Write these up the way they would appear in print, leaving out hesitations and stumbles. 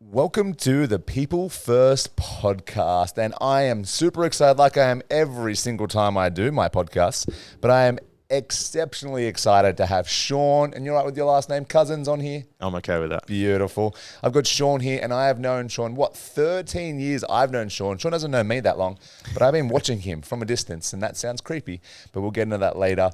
Welcome to the People First podcast, and I am super excited like I am every single time I do my podcasts, but I am exceptionally excited to have Sion, and you're right with your last name, Cousins, on here? I'm okay with that. Beautiful. I've got Sion here, and I have known Sion, 13 years I've known Sion. Sion doesn't know me that long, but I've been watching him from a distance, and that sounds creepy, but we'll get into that later.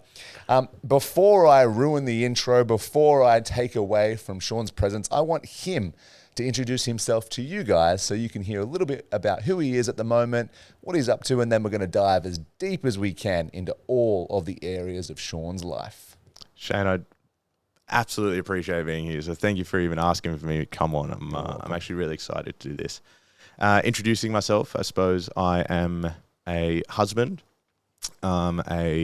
Before I ruin the intro, before I take away from Sion's presence, I want him to introduce himself to you guys so you can hear a little bit about who he is at the moment, what he's up to, and then we're going to dive as deep as we can into all of the areas of Sion's life. Shane, I absolutely appreciate being here, so thank you for even asking for me to come on. I'm actually really excited to do this. Introducing myself, I suppose I am a husband, probably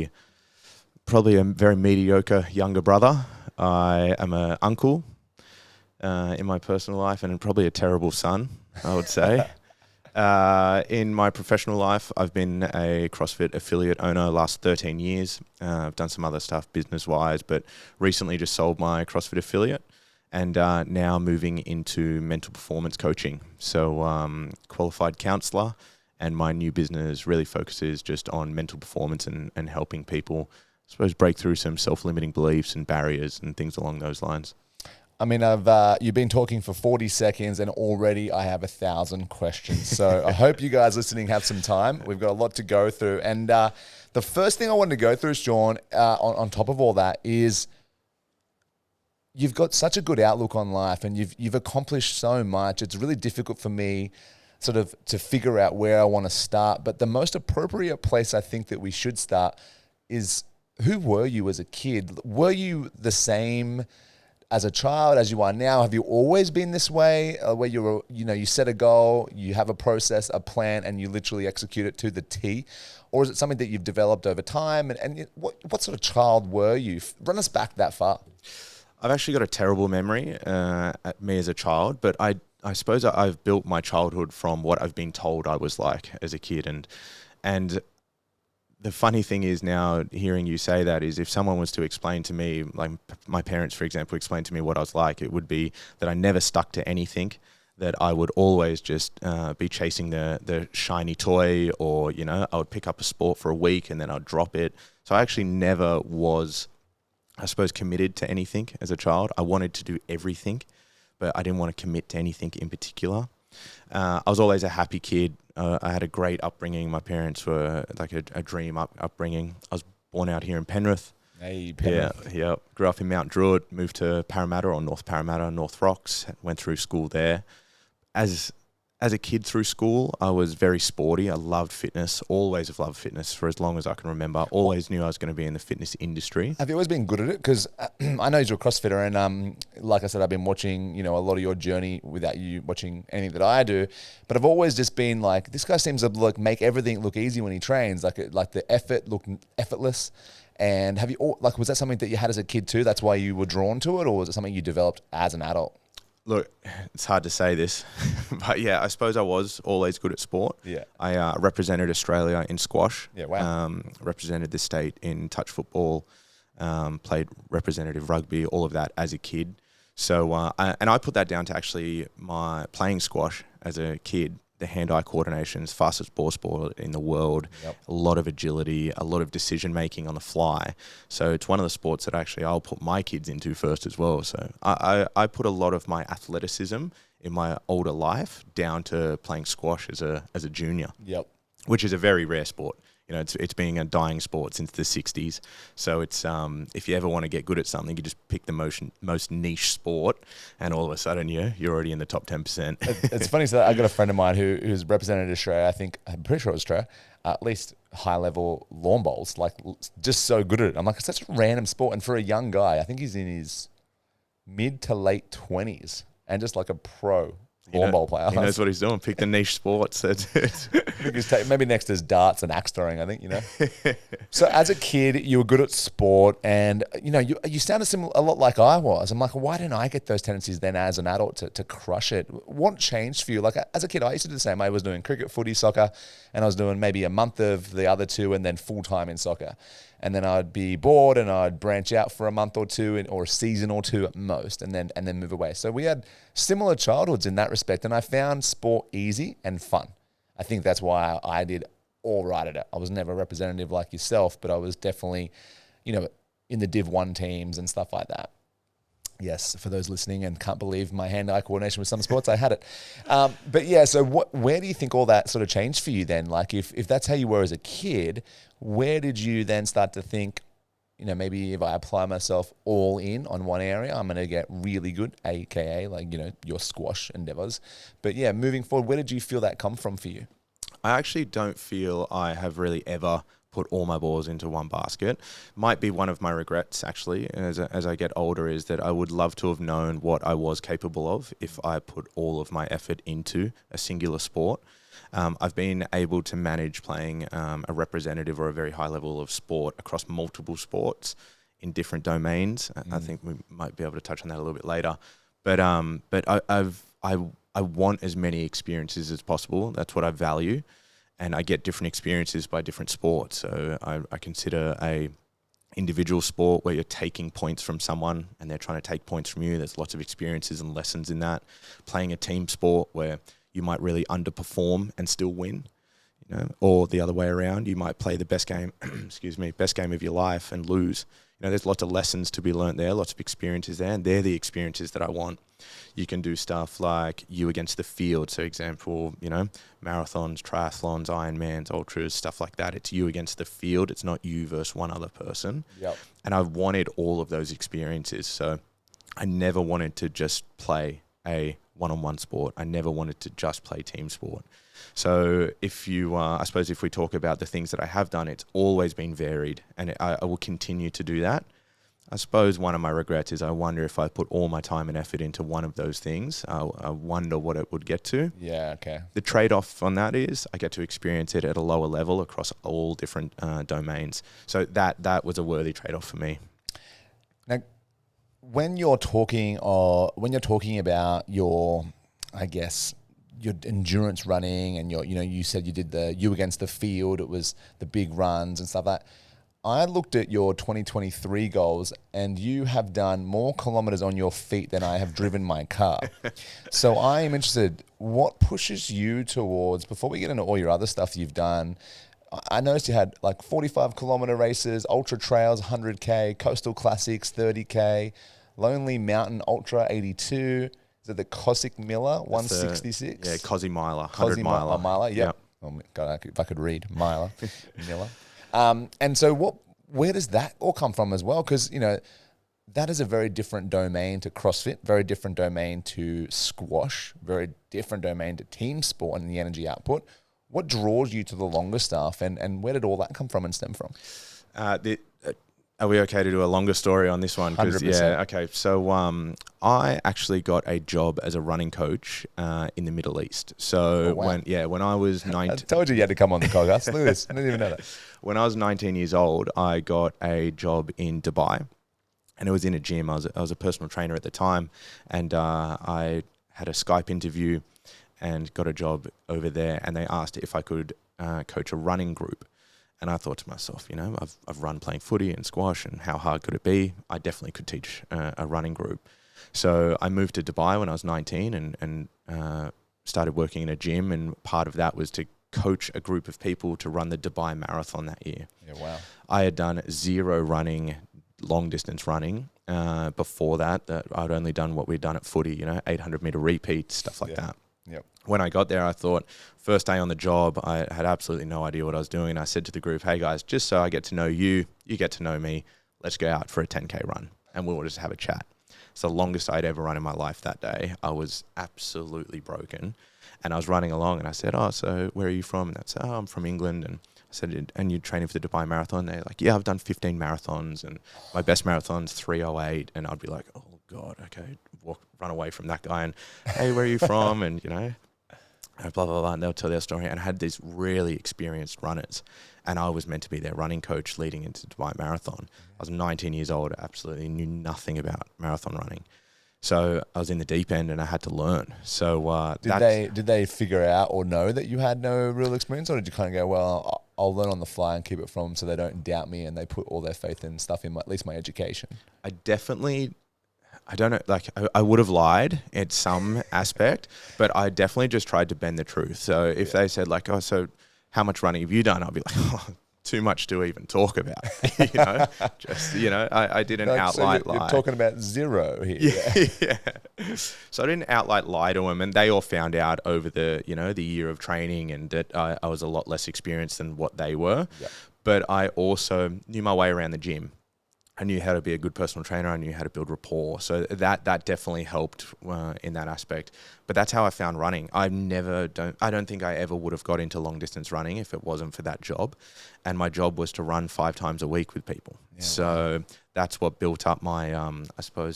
a very mediocre younger brother. I am an uncle in my personal life, and probably a terrible son, I would say. In my professional life, I've been a CrossFit affiliate owner the last 13 years. I've done some other stuff business-wise, but recently just sold my CrossFit affiliate and now moving into mental performance coaching. So qualified counsellor, and my new business really focuses just on mental performance and helping people, I suppose, break through some self-limiting beliefs and barriers and things along those lines. I mean, you've been talking for 40 seconds and already I have 1,000 questions. So I hope you guys listening have some time. We've got a lot to go through. And the first thing I wanted to go through, Sion, on top of all that is you've got such a good outlook on life and you've accomplished so much. It's really difficult for me sort of to figure out where I want to start. But the most appropriate place I think that we should start is, who were you as a kid? Were you the same as a child as you are now? Have you always been this way, where you set a goal, you have a process, a plan, and you literally execute it to the T? Or is it something that you've developed over time? And what sort of child were you? Run us back that far. I've actually got a terrible memory at me as a child, but I suppose I've built my childhood from what I've been told I was like as a kid. And the funny thing is now, hearing you say that, is if someone was to explain to me, like my parents, for example, explained to me what I was like, it would be that I never stuck to anything, that I would always just be chasing the shiny toy, or, I would pick up a sport for a week and then I'd drop it. So I actually never was, I suppose, committed to anything as a child. I wanted to do everything, but I didn't want to commit to anything in particular. I was always a happy kid. I had a great upbringing. My parents were like a dream upbringing. I was born out here in Penrith. Hey, Penrith. Yeah. Grew up in Mount Druitt, moved to Parramatta, or North Parramatta, North Rocks, went through school there. As a kid through school, I was very sporty. I loved fitness, always have loved fitness for as long as I can remember. Always knew I was going to be in the fitness industry. Have you always been good at it? Because I know you're a CrossFitter, and like I said, I've been watching, a lot of your journey without you watching anything that I do. But I've always just been like, this guy seems to make everything look easy when he trains, like the effort look effortless. And was that something that you had as a kid too? That's why you were drawn to it, or was it something you developed as an adult? Look, it's hard to say this, but yeah, I suppose I was always good at sport. Yeah. I represented Australia in squash. Yeah, wow. Represented the state in touch football, played representative rugby, all of that as a kid. So, I put that down to actually my playing squash as a kid. The hand-eye coordination is fastest ball sport in the world. Yep. A lot of agility, a lot of decision-making on the fly. So it's one of the sports that actually I'll put my kids into first as well. So I put a lot of my athleticism in my older life down to playing squash as a junior. Yep. Which is a very rare sport. It's being a dying sport since the 60s. So it's if you ever want to get good at something, you just pick the most niche sport, and all of a sudden you're already in the top 10%. It's funny. So I got a friend of mine who's represented Australia. I'm pretty sure it was Australia. At least high level lawn bowls, like just so good at it. I'm like, it's such a random sport, and for a young guy, I think he's in his mid to late 20s, and just like a pro lawn bowl player. He knows what he's doing. Pick the niche sports. Maybe next is darts and axe throwing, I think, So as a kid, you were good at sport, and, you sounded a lot like I was. I'm like, why didn't I get those tendencies then as an adult to crush it? What changed for you? Like, as a kid, I used to do the same. I was doing cricket, footy, soccer, and I was doing maybe a month of the other two and then full-time in soccer. And then I'd be bored and I'd branch out for a month or two or a season or two at most, and then move away. So we had similar childhoods in that respect. And I found sport easy and fun. I think that's why I did all right at it. I was never a representative like yourself, but I was definitely, in the Div 1 teams and stuff like that. Yes, for those listening and can't believe my hand-eye coordination with some sports, I had it. But yeah, so where do you think all that sort of changed for you then? Like if that's how you were as a kid, where did you then start to think, maybe if I apply myself all in on one area, I'm going to get really good, aka your squash endeavors. But yeah, moving forward, where did you feel that come from for you? I actually don't feel I have really ever put all my balls into one basket. Might be one of my regrets, actually, as I get older, is that I would love to have known what I was capable of if I put all of my effort into a singular sport. I've been able to manage playing a representative or a very high level of sport across multiple sports in different domains. I think we might be able to touch on that a little bit later. But I want as many experiences as possible. That's what I value. And I get different experiences by different sports. So I consider a individual sport where you're taking points from someone and they're trying to take points from you. There's lots of experiences and lessons in that. Playing a team sport where you might really underperform and still win, or the other way around. You might play the best game, best game of your life and lose. There's lots of lessons to be learnt there, lots of experiences there, and they're the experiences that I want. You can do stuff like you against the field. So example, marathons, triathlons, Ironmans, ultras, stuff like that. It's you against the field. It's not you versus one other person. Yep. And I've wanted all of those experiences. So I never wanted to just play a one-on-one sport. I never wanted to just play team sport. So if we talk about the things that I have done, it's always been varied, and I will continue to do that. I suppose one of my regrets is I wonder if I put all my time and effort into one of those things, I wonder what it would get to. Yeah, okay. The trade-off on that is I get to experience it at a lower level across all different domains. So that was a worthy trade-off for me. Now, when you're talking about your endurance running and you said you did you against the field, it was the big runs and stuff like that. I looked at your 2023 goals and you have done more kilometers on your feet than I have driven my car. So I am interested, what pushes you towards, before we get into all your other stuff you've done, I noticed you had like 45 kilometer races, ultra trails, 100K, coastal classics, 30K, lonely mountain ultra, 82. Is it the Cossack Miller, 166? Yeah, Cosy Miler, 100 miler. Miler, yep. Oh, God, if I could read, Miler, Miller. And so where does that all come from as well? Because, that is a very different domain to CrossFit, very different domain to squash, very different domain to team sport and the energy output. What draws you to the longer stuff and where did all that come from and stem from? Are we okay to do a longer story on this one? 100%. Yeah, okay. So I actually got a job as a running coach in the Middle East. So when I was 19... I told you had to come on the podcast. Look at this. I didn't even know that. When I was 19 years old, I got a job in Dubai. And it was in a gym. I was a personal trainer at the time. And I had a Skype interview and got a job over there. And they asked if I could coach a running group. And I thought to myself, I've run playing footy and squash, and how hard could it be? I definitely could teach a running group. So I moved to Dubai when I was 19 and started working in a gym. And part of that was to coach a group of people to run the Dubai Marathon that year. Yeah, wow. I had done zero running, long distance running. Before that, I'd only done what we'd done at footy, 800 meter repeats, stuff like that. Yep. When I got there, I thought, first day on the job, I had absolutely no idea what I was doing. And I said to the group, hey guys, just so I get to know you, you get to know me, let's go out for a 10K run and we'll just have a chat. It's the longest I'd ever run in my life that day. I was absolutely broken. And I was running along and I said, oh, so where are you from? And they said, oh, I'm from England. And I said, and you're training for the Dubai Marathon? They're like, yeah, I've done 15 marathons and my best marathon's 3:08. And I'd be like, oh God, okay, run away from that guy and, hey, where are you from? And, blah, blah, blah. And they'll tell their story. And I had these really experienced runners. And I was meant to be their running coach leading into Dubai Marathon. I was 19 years old, absolutely knew nothing about marathon running. So I was in the deep end and I had to learn. So did they figure out or know that you had no real experience, or did you kind of go, well, I'll learn on the fly and keep it from them so they don't doubt me and they put all their faith in stuff in at least my education? I definitely I don't know, like I would have lied at some aspect, but I definitely just tried to bend the truth. So if they said like, oh, so how much running have you done? I'll be like, oh, too much to even talk about. I didn't outright lie. You're talking about zero here. Yeah. So I didn't outright lie to them, and they all found out over the year of training, and that I was a lot less experienced than what they were. Yeah. But I also knew my way around the gym. I knew how to be a good personal trainer. I knew how to build rapport. So that definitely helped in that aspect. But that's how I found running. I don't think I ever would have got into long distance running if it wasn't for that job. And my job was to run 5 times a week with people. Yeah, so that's what built up my,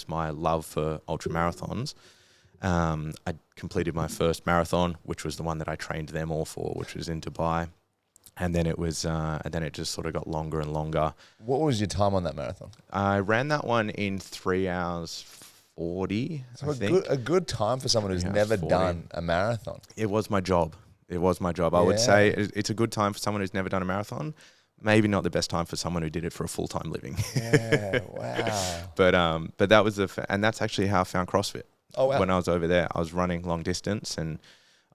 my love for ultra marathons. I completed my first marathon, which was the one that I trained them all for, which was in Dubai. And then it just sort of got longer and longer. What was your time on that marathon? I ran that one in 3 hours 40. So a good time for someone who's never done a marathon. It was my job. I would say it's a good time for someone who's never done a marathon. Maybe not the best time for someone who did it for a full-time living. Yeah, wow. But that was and that's actually how I found CrossFit. Oh, wow. When I was over there, I was running long distance, and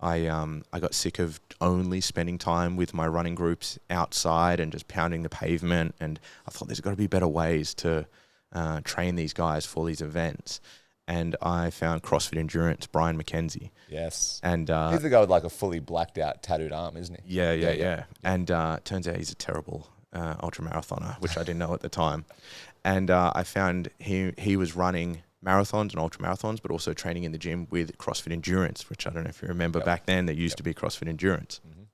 I got sick of only spending time with my running groups outside and just pounding the pavement. And I thought there's got to be better ways to train these guys for these events. And I found CrossFit Endurance, Brian McKenzie. Yes. And he's the guy with like a fully blacked out tattooed arm, isn't he? Yeah. And turns out he's a terrible ultra marathoner, which I didn't know at the time. And I found he was running marathons and ultra marathons, but also training in the gym with CrossFit Endurance, which I don't know if you remember back then, there used to be CrossFit Endurance. Mm-hmm.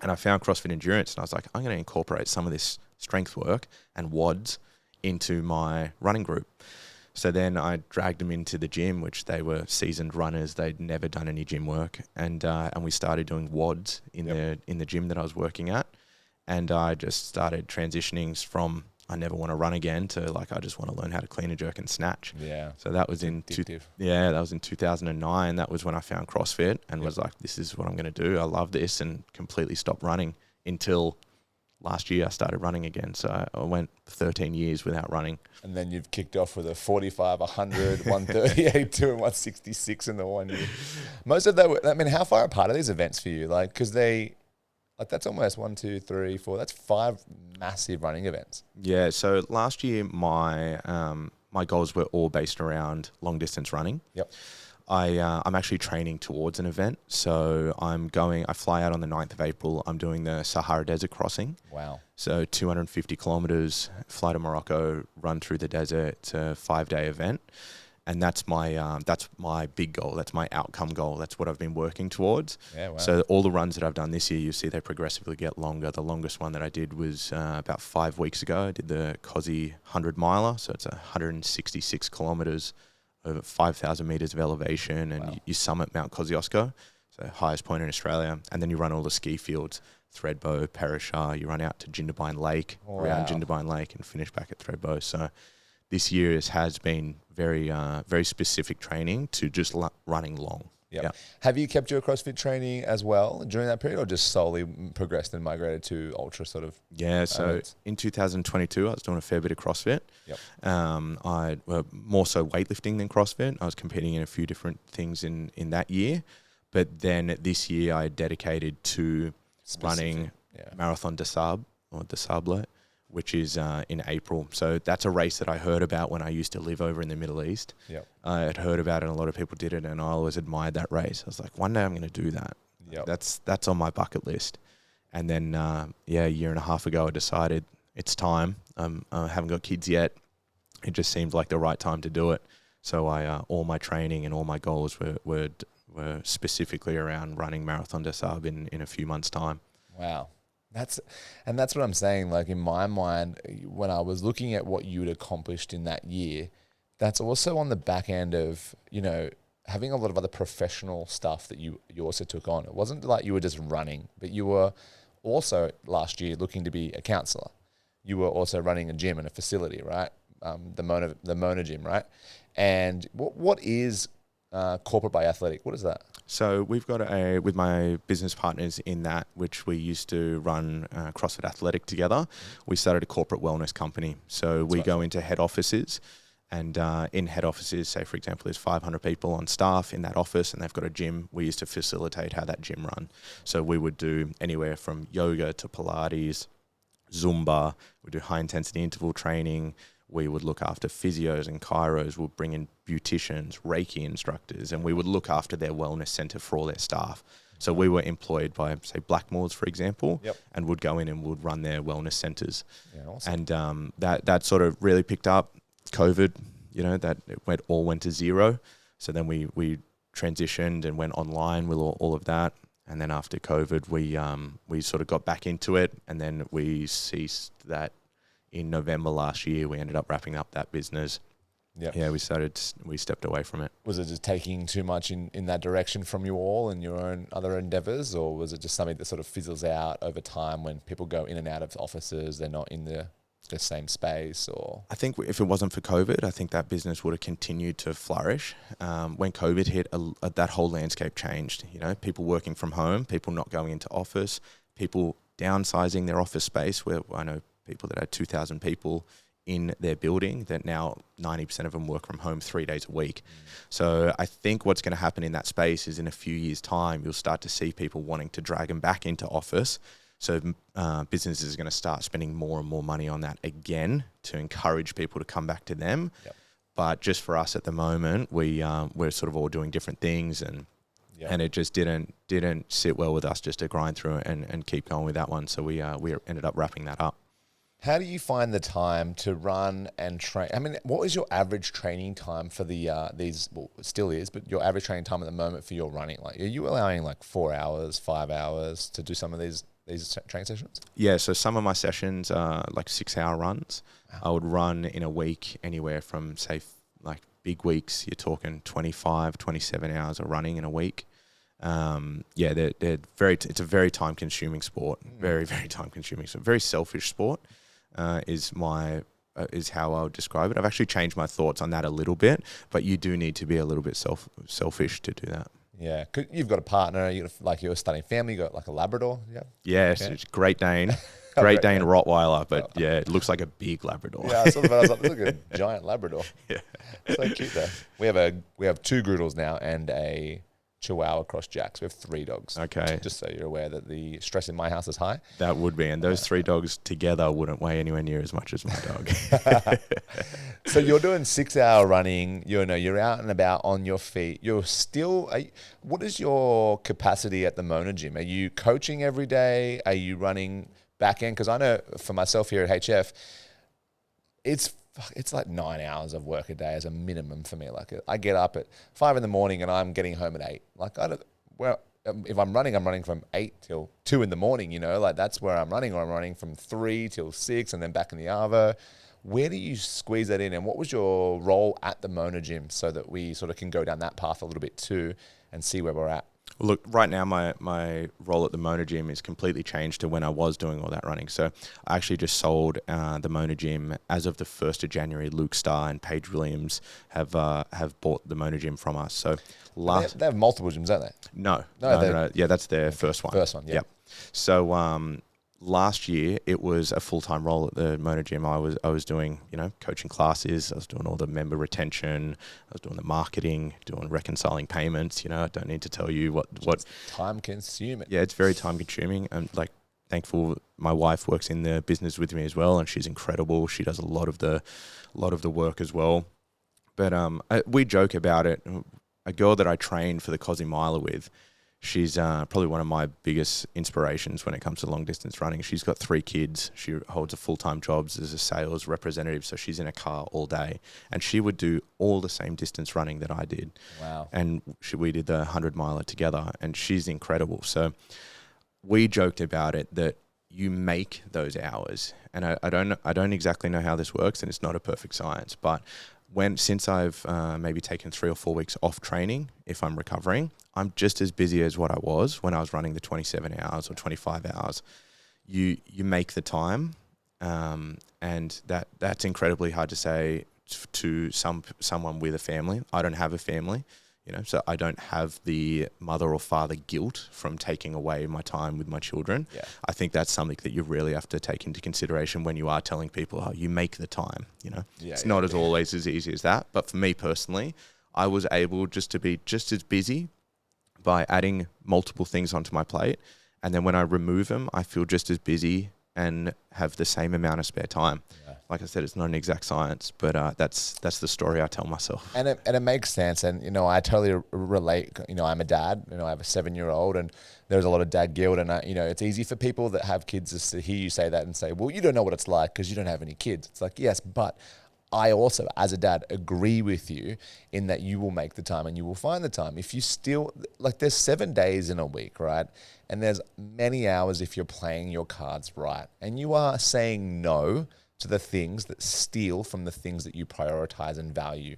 And I found CrossFit Endurance, and I was like, I'm going to incorporate some of this strength work and WODs into my running group. So then I dragged them into the gym, which they were seasoned runners. They'd never done any gym work. And we started doing WODs in the gym that I was working at. And I just started transitioning from I never want to run again to like I just want to learn how to clean and jerk and snatch. Yeah. So that was in 2009. That was when I found CrossFit and was like, this is what I'm going to do. I love this, and completely stopped running until last year I started running again. So I went 13 years without running. And then you've kicked off with a 45, 100, 130, 82 and 166 in the 1 year. Most of that, I mean, how far apart are these events for you? Like, because that's almost 1, 2, 3, 4. That's 5 massive running events. Yeah. So last year, my goals were all based around long distance running. Yep. I'm actually training towards an event. So I fly out on the 9th of April. I'm doing the Sahara Desert crossing. Wow. So 250 kilometers, fly to Morocco, run through the desert. It's a 5-day event. And that's my big goal. That's my outcome goal. That's what I've been working towards. Yeah, wow. So all the runs that I've done this year, you see they progressively get longer. The longest one that I did was about 5 weeks ago. I did the Cosi 100 miler. So it's 166 kilometers over 5,000 meters of elevation. And wow. you summit Mount Kosciuszko, so highest point in Australia. And then you run all the ski fields, Thredbo, Perisher. You run out to Jindabyne Lake, around Jindabyne Lake, and finish back at Thredbo. So this year has been very, very specific training to just running long. Yep. Yeah. Have you kept your CrossFit training as well during that period, or just solely progressed and migrated to ultra sort of? Yeah. So in 2022, I was doing a fair bit of CrossFit. Yep. I more so weightlifting than CrossFit. I was competing in a few different things in that year, but then this year I dedicated to running Marathon des Sables or des Sables, which is in April. So that's a race that I heard about when I used to live over in the Middle East. Yep. I had heard about it, and a lot of people did it, and I always admired that race. I was like, one day I'm going to do that. Yep. That's on my bucket list. And then, a year and a half ago, I decided it's time. I haven't got kids yet. It just seemed like the right time to do it. So all my training and all my goals were specifically around running Marathon des Sables in a few months' time. Wow. That's what I'm saying. Like in my mind, when I was looking at what you'd accomplished in that year, that's also on the back end of, having a lot of other professional stuff that you also took on. It wasn't like you were just running, but you were also last year looking to be a counselor. You were also running a gym and a facility, right? The Mona gym, right? And what is Corporate by Athletic? What is that? So we've got with my business partners in that, which we used to run CrossFit Athletic together. We started a corporate wellness company. So we go into head offices And in head offices, say for example, there's 500 people on staff in that office and they've got a gym. We used to facilitate how that gym run. So we would do anywhere from yoga to Pilates, Zumba. We do high intensity interval training. We would look after physios and chiros. We'll bring in beauticians, Reiki instructors, and we would look after their wellness center for all their staff. So we were employed by, say, Blackmores, for example, and would go in and would run their wellness centers. Yeah, awesome. And that sort of really picked up. COVID, that it all went to zero. So then we transitioned and went online with all of that. And then after COVID, we sort of got back into it, and then we ceased that in November last year. We ended up wrapping up that business. Yeah, we stepped away from it. Was it just taking too much in that direction from you all and your own other endeavors, or was it just something that sort of fizzles out over time when people go in and out of offices, they're not in the same space? Or I think if it wasn't for COVID, I think that business would have continued to flourish. When COVID hit, that whole landscape changed. People working from home, people not going into office, people downsizing their office space, where I know people that had 2,000 people in their building, that now 90% of them work from home 3 days a week. So I think what's going to happen in that space is in a few years' time, you'll start to see people wanting to drag them back into office. So businesses are going to start spending more and more money on that again to encourage people to come back to them. Yep. But just for us at the moment, we're sort of all doing different things, and it just didn't sit well with us just to grind through it and keep going with that one. So we ended up wrapping that up. How do you find the time to run and train? I mean, what is your average training time for these? Well, it still is, but your average training time at the moment for your running? Like, are you allowing like 4 hours, 5 hours to do some of these training sessions? Yeah, so some of my sessions are like 6-hour runs. Wow. I would run in a week anywhere from, say, like big weeks, you're talking 25, 27 hours of running in a week. They're it's a very time consuming sport. Very, very time consuming. So very selfish sport is how I would describe it. I've actually changed my thoughts on that a little bit, but you do need to be a little bit selfish to do that. Yeah, you've got a partner. You're starting family. You got like a Labrador. Yeah. Yes, it's Great Dane, Great Dane Rottweiler, but it looks like a big Labrador. Yeah, I was like, look at a giant Labrador. Yeah, so cute though. We have 2 Groodles now and a Chihuahua cross Jacks. We have 3 dogs. Okay. Just so you're aware that the stress in my house is high. That would be, and those 3 dogs together wouldn't weigh anywhere near as much as my dog. So you're doing 6-hour running. You're out and about on your feet. What is your capacity at the Mona Gym? Are you coaching every day? Are you running back end? Because I know for myself here at HF, it's like 9 hours of work a day as a minimum for me. Like I get up at 5 a.m. and I'm getting home at 8. Like if I'm running from 8 till 2 a.m. Like that's where I'm running, or I'm running from 3 till 6 and then back in the Arvo. Where do you squeeze that in? And what was your role at the Mona Gym so that we sort of can go down that path a little bit too and see where we're at? Well, look, right now my role at the Mona Gym is completely changed to when I was doing all that running. So I actually just sold the Mona Gym as of the 1st of January. Luke Starr and Paige Williams have bought the Mona Gym from us. So they have multiple gyms, don't they? No. Yeah, that's their first one. First one, yeah. Yep. So last year it was a full-time role at the Mona Gym. I was doing coaching classes. I was doing all the member retention. I was doing the marketing, doing reconciling payments. I don't need to tell you what time consuming. Yeah, it's very time consuming. And like, thankful my wife works in the business with me as well, and she's incredible. She does a lot of the work as well. But we joke about it. A girl that I trained for the Cosy Miler with, she's probably one of my biggest inspirations when it comes to long distance running. She's got 3 kids. She holds a full-time job as a sales representative. So she's in a car all day, and she would do all the same distance running that I did. Wow. And we did the 100-miler together, and she's incredible. So we joked about it that you make those hours, and I don't exactly know how this works, and it's not a perfect science, but since I've maybe taken 3 or 4 weeks off training, if I'm recovering, I'm just as busy as what I was when I was running the 27 hours or 25 hours. You make the time, and that's incredibly hard to say to someone with a family. I don't have a family. so I don't have the mother or father guilt from taking away my time with my children. Yeah. I think that's something that you really have to take into consideration when you are telling people how you make the time. It's not as always as easy as that. But for me personally, I was able just to be just as busy by adding multiple things onto my plate. And then when I remove them, I feel just as busy and have the same amount of spare time. Yeah. Like I said, it's not an exact science, but that's the story I tell myself. And it makes sense. And, I totally relate. I'm a dad, I have a 7-year-old, and there's a lot of dad guilt. And, it's easy for people that have kids just to hear you say that and say, well, you don't know what it's like because you don't have any kids. It's like, yes, but I also, as a dad, agree with you in that you will make the time and you will find the time. If you still, there's 7 days in a week, right? And there's many hours if you're playing your cards right. And you are saying no to the things that steal from the things that you prioritize and value.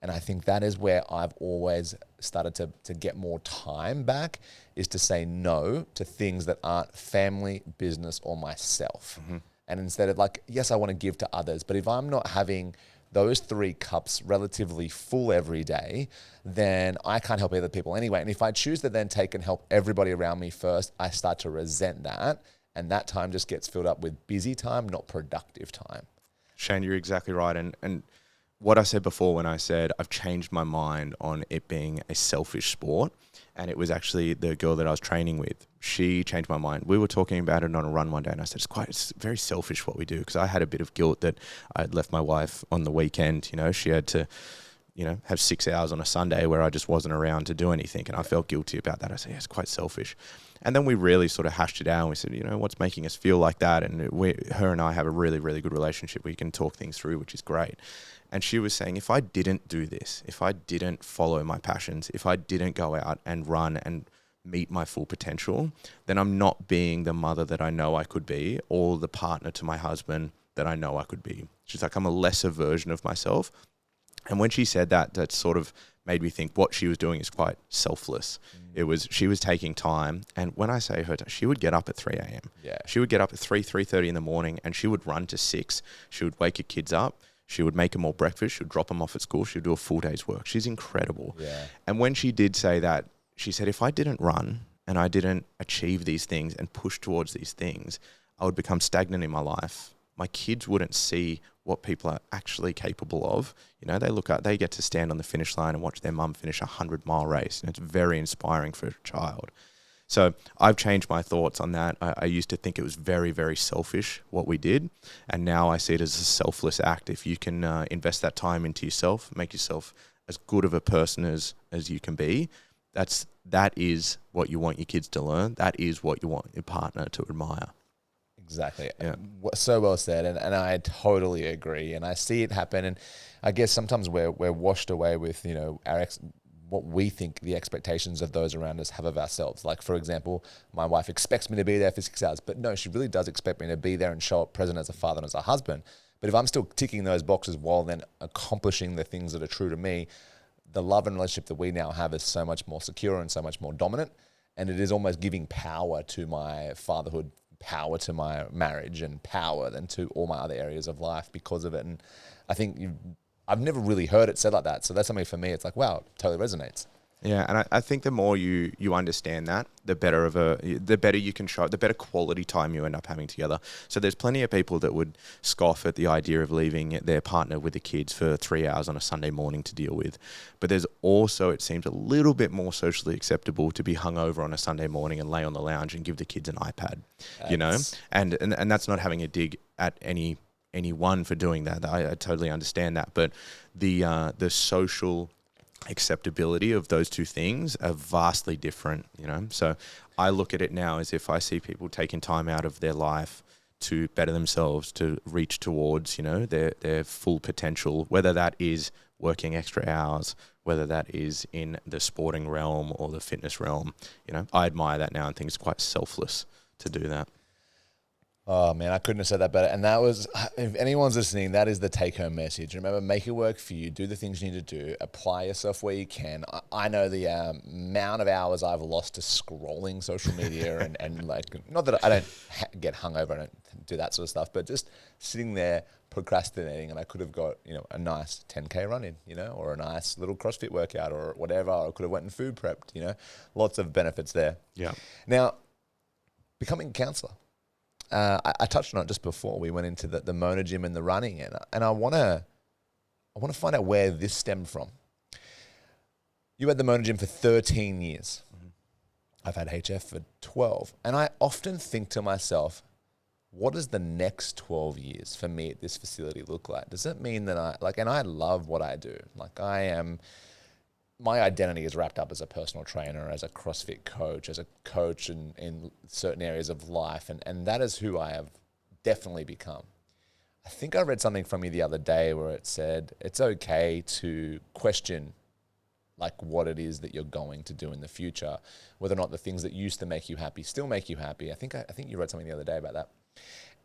And I think that is where I've always started to get more time back, is to say no to things that aren't family, business, or myself. Mm-hmm. And instead of yes, I want to give to others, but if I'm not having those 3 cups relatively full every day, then I can't help other people anyway. And if I choose to then take and help everybody around me first, I start to resent that. And that time just gets filled up with busy time, not productive time. Shane, you're exactly right. And what I said before when I said I've changed my mind on it being a selfish sport, and it was actually the girl that I was training with. She changed my mind. We were talking about it on a run one day, and I said, it's very selfish what we do, because I had a bit of guilt that I had left my wife on the weekend. She had to, have 6 hours on a Sunday where I just wasn't around to do anything, and I felt guilty about that. I said, it's quite selfish. And then we really sort of hashed it out, and we said, what's making us feel like that? And her and I have a really, really good relationship. We can talk things through, which is great. And she was saying, if I didn't do this, if I didn't follow my passions, if I didn't go out and run and meet my full potential, then I'm not being the mother that I know I could be, or the partner to my husband that I know I could be. She's like, I'm a lesser version of myself. And when she said that, that sort of made me think what she was doing is quite selfless. She was taking time. And when I say her, she would get up at 3 a.m. Yeah. She would get up at 3:30 in the morning, and she would run to 6. She would wake her kids up. She would make them all breakfast. She would drop them off at school. She would do a full day's work. She's incredible. Yeah. And when she did say that, she said, if I didn't run and I didn't achieve these things and push towards these things, I would become stagnant in my life. My kids wouldn't see what people are actually capable of. They get to stand on the finish line and watch their mum finish a 100-mile race. And it's very inspiring for a child. So I've changed my thoughts on that. I used to think it was very, very selfish what we did. And now I see it as a selfless act. If you can invest that time into yourself, make yourself as good of a person as you can be, that is what you want your kids to learn. That is what you want your partner to admire. Exactly. Yeah. So well said. And I totally agree. And I see it happen. And I guess sometimes we're washed away with, what we think the expectations of those around us have of ourselves. Like, for example, my wife expects me to be there for 6 hours, but no, she really does expect me to be there and show up present as a father and as a husband. But if I'm still ticking those boxes while then accomplishing the things that are true to me, the love and relationship that we now have is so much more secure and so much more dominant. And it is almost giving power to my fatherhood, power to my marriage, and power then to all my other areas of life because of it. And I think I've never really heard it said like that. So that's something for me. It's like, wow, it totally resonates. Yeah, and I think the more you understand that, the better you can show, the better quality time you end up having together. So there's plenty of people that would scoff at the idea of leaving their partner with the kids for 3 hours on a Sunday morning to deal with. But there's also, it seems, a little bit more socially acceptable to be hungover on a Sunday morning and lay on the lounge and give the kids an iPad, and that's not having a dig at anyone for doing that. I totally understand that, but the social acceptability of those two things are vastly different, So I look at it now as if I see people taking time out of their life to better themselves, to reach towards, their full potential, whether that is working extra hours, whether that is in the sporting realm or the fitness realm. I admire that now and think it's quite selfless to do that. Oh man, I couldn't have said that better. And that was, if anyone's listening, that is the take-home message. Remember, make it work for you. Do the things you need to do. Apply yourself where you can. I know the amount of hours I've lost to scrolling social media and like, not that I don't get hungover, I don't do that sort of stuff, but just sitting there procrastinating, and I could have got, a nice 10K run in, or a nice little CrossFit workout or whatever. I could have went and food prepped, lots of benefits there. Yeah. Now, becoming a counselor. I touched on it just before we went into the Mona gym and the running, and I want to find out where this stemmed from. You had the Mona gym for 13 years. Mm-hmm. I've had HF for 12, and I often think to myself, what does the next 12 years for me at this facility look like? Does it mean that and I love what I do. My identity is wrapped up as a personal trainer, as a CrossFit coach, as a coach in certain areas of life. And that is who I have definitely become. I think I read something from you the other day where it said, it's okay to question what it is that you're going to do in the future, whether or not the things that used to make you happy still make you happy. I think you read something the other day about that.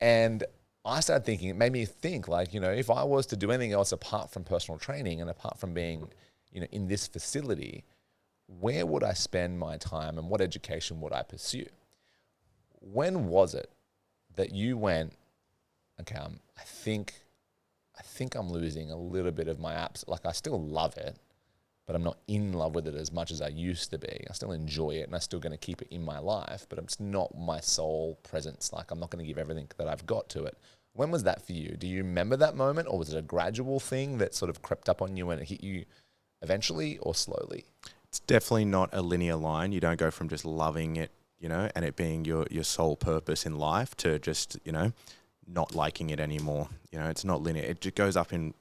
And I started thinking, it made me think if I was to do anything else apart from personal training and apart from being in this facility, where would I spend my time and what education would I pursue? When was it that you went, okay, I think I'm losing a little bit of my apps. I still love it, but I'm not in love with it as much as I used to be. I still enjoy it and I'm still going to keep it in my life, but it's not my sole presence. I'm not going to give everything that I've got to it. When was that for you? Do you remember that moment, or was it a gradual thing that sort of crept up on you and it hit you eventually or slowly? It's definitely not a linear line. You don't go from just loving it, and it being your sole purpose in life to just, not liking it anymore. It's not linear. It just goes up and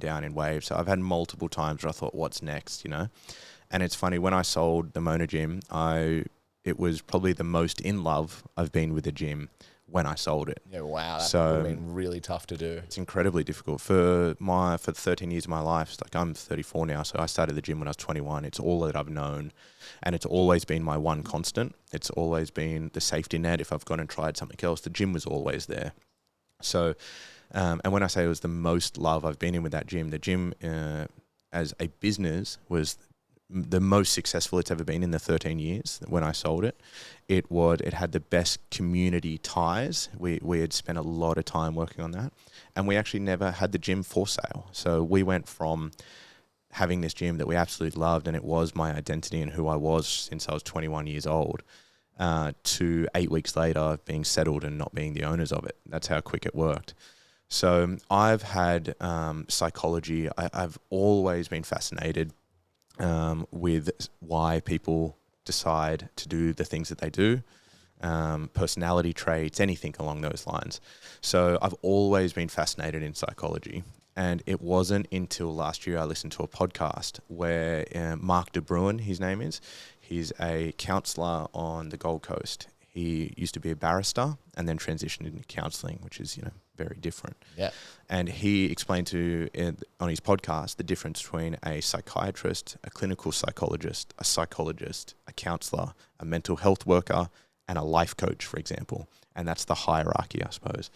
down in waves. So I've had multiple times where I thought, what's next, And it's funny, when I sold the Mona gym, it was probably the most in love I've been with a gym when I sold it. Yeah, wow. That would have been really tough to do. It's incredibly difficult. For 13 years of my life, I'm 34 now, so I started the gym when I was 21. It's all that I've known, and it's always been my one constant. It's always been the safety net. If I've gone and tried something else, the gym was always there. So, and when I say it was the most love I've been in with that gym, the gym as a business was the most successful it's ever been in the 13 years when I sold it. It had the best community ties. We had spent a lot of time working on that, and we actually never had the gym for sale. So we went from having this gym that we absolutely loved, and it was my identity and who I was since I was 21 years old, to 8 weeks later being settled and not being the owners of it. That's how quick it worked. So I've had psychology. I've always been fascinated with why people decide to do the things that they do, personality traits, anything along those lines. So I've always been fascinated in psychology. And it wasn't until last year I listened to a podcast where Mark De Bruin, his name is, he's a counsellor on the Gold Coast. He used to be a barrister and then transitioned into counselling, which is, very different. Yeah. And he explained on his podcast the difference between a psychiatrist, a clinical psychologist, a counsellor, a mental health worker, and a life coach, for example. And that's the hierarchy, I suppose.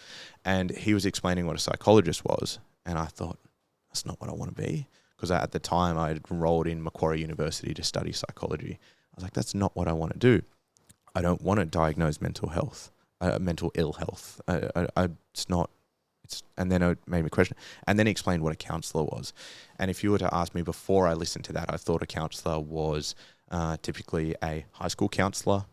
And he was explaining what a psychologist was. And I thought, that's not what I want to be. Because at the time, I had enrolled in Macquarie University to study psychology. I was like, that's not what I want to do. I don't want to diagnose mental ill health. And then it made me question. And then he explained what a counsellor was. And if you were to ask me before I listened to that, I thought a counsellor was typically a high school counsellor,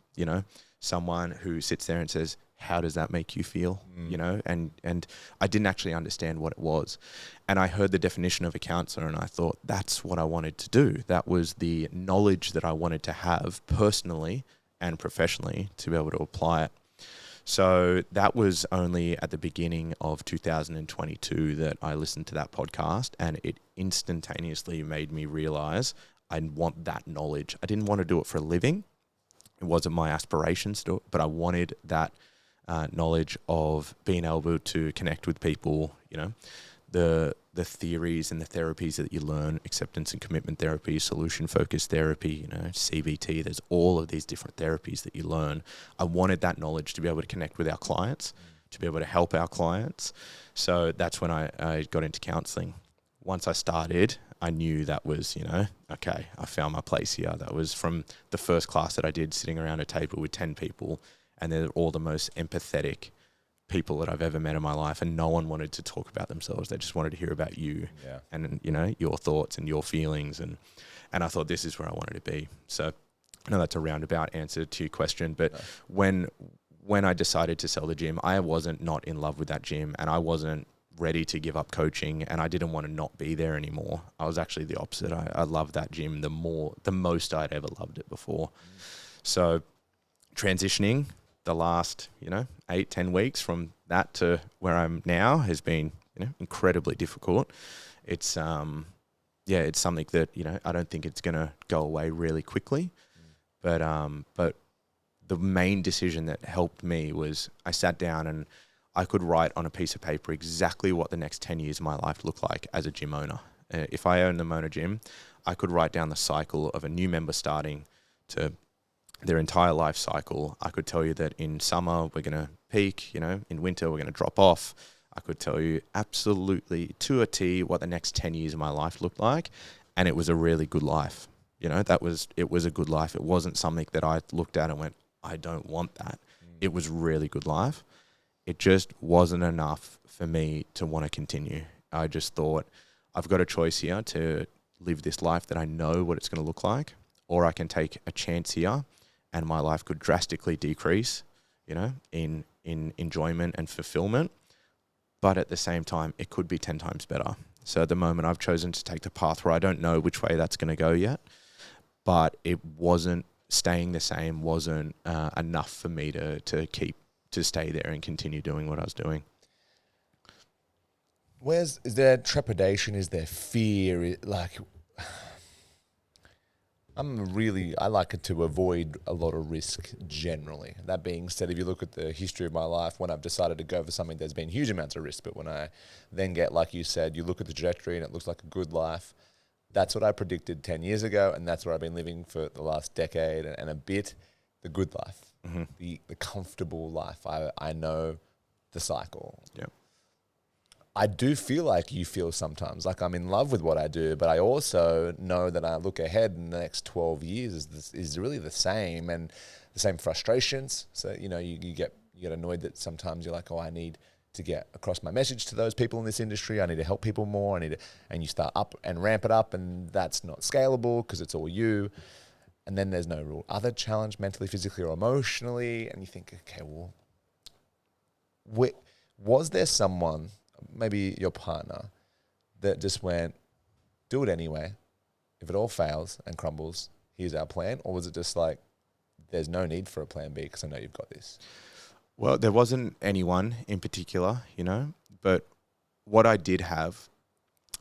someone who sits there and says, how does that make you feel? And I didn't actually understand what it was. And I heard the definition of a counsellor and I thought, that's what I wanted to do. That was the knowledge that I wanted to have personally and professionally to be able to apply it. So that was only at the beginning of 2022 that I listened to that podcast, and it instantaneously made me realize I want that knowledge. I didn't want to do it for a living. It wasn't my aspirations to do it, but I wanted that knowledge of being able to connect with people, the theories and the therapies that you learn, acceptance and commitment therapy, solution-focused therapy, CBT, there's all of these different therapies that you learn. I wanted that knowledge to be able to connect with our clients to be able to help our clients. So that's when I got into counseling. Once I started, I knew that was, okay, I found my place here. That was from the first class that I did, sitting around a table with 10 people, and they're all the most empathetic people that I've ever met in my life, and no one wanted to talk about themselves. They just wanted to hear about you and, your thoughts and your feelings. And I thought, this is where I wanted to be. So I know that's a roundabout answer to your question, but when I decided to sell the gym, I wasn't not in love with that gym, and I wasn't ready to give up coaching, and I didn't want to not be there anymore. I was actually the opposite. I loved that gym the most I'd ever loved it before. So transitioning the last, 8-10 weeks from that to where I'm now has been, incredibly difficult. It's, it's something that, I don't think it's going to go away really quickly. But the main decision that helped me was I sat down and I could write on a piece of paper exactly what the next 10 years of my life looked like as a gym owner. If I owned the Mona Gym, I could write down the cycle of a new member starting to their entire life cycle. I could tell you that in summer we're going to peak, in winter we're going to drop off. I could tell you absolutely to a T what the next 10 years of my life looked like, and it was a really good life. It was a good life. It wasn't something that I looked at and went, I don't want that. It was really good life. It just wasn't enough for me to want to continue. I just thought, I've got a choice here to live this life that I know what it's going to look like, or I can take a chance here and my life could drastically decrease, in enjoyment and fulfillment. But at the same time, it could be 10 times better. So at the moment, I've chosen to take the path where I don't know which way that's going to go yet, but it wasn't staying the same, wasn't enough for me to stay there and continue doing what I was doing. Is there trepidation? Is there fear? I like it to avoid a lot of risk generally. That being said, if you look at the history of my life, when I've decided to go for something, there's been huge amounts of risk. But when I then get, like you said, you look at the trajectory and it looks like a good life, that's what I predicted 10 years ago. And that's where I've been living for the last decade and a bit, the good life, the comfortable life. I know the cycle. Yeah. I do feel like you feel sometimes like I'm in love with what I do, but I also know that I look ahead in the next 12 years is really the same, and the same frustrations. So, you get annoyed that sometimes you're like, oh, I need to get across my message to those people in this industry. I need to help people more. And you start up and ramp it up, and that's not scalable because it's all you. And then there's no real other challenge mentally, physically, or emotionally. And you think, okay, well, was there someone, maybe your partner, that just went, do it anyway. If it all fails and crumbles, here's our plan? Or was it just like, there's no need for a plan B because I know you've got this? Well, there wasn't anyone in particular, but what I did have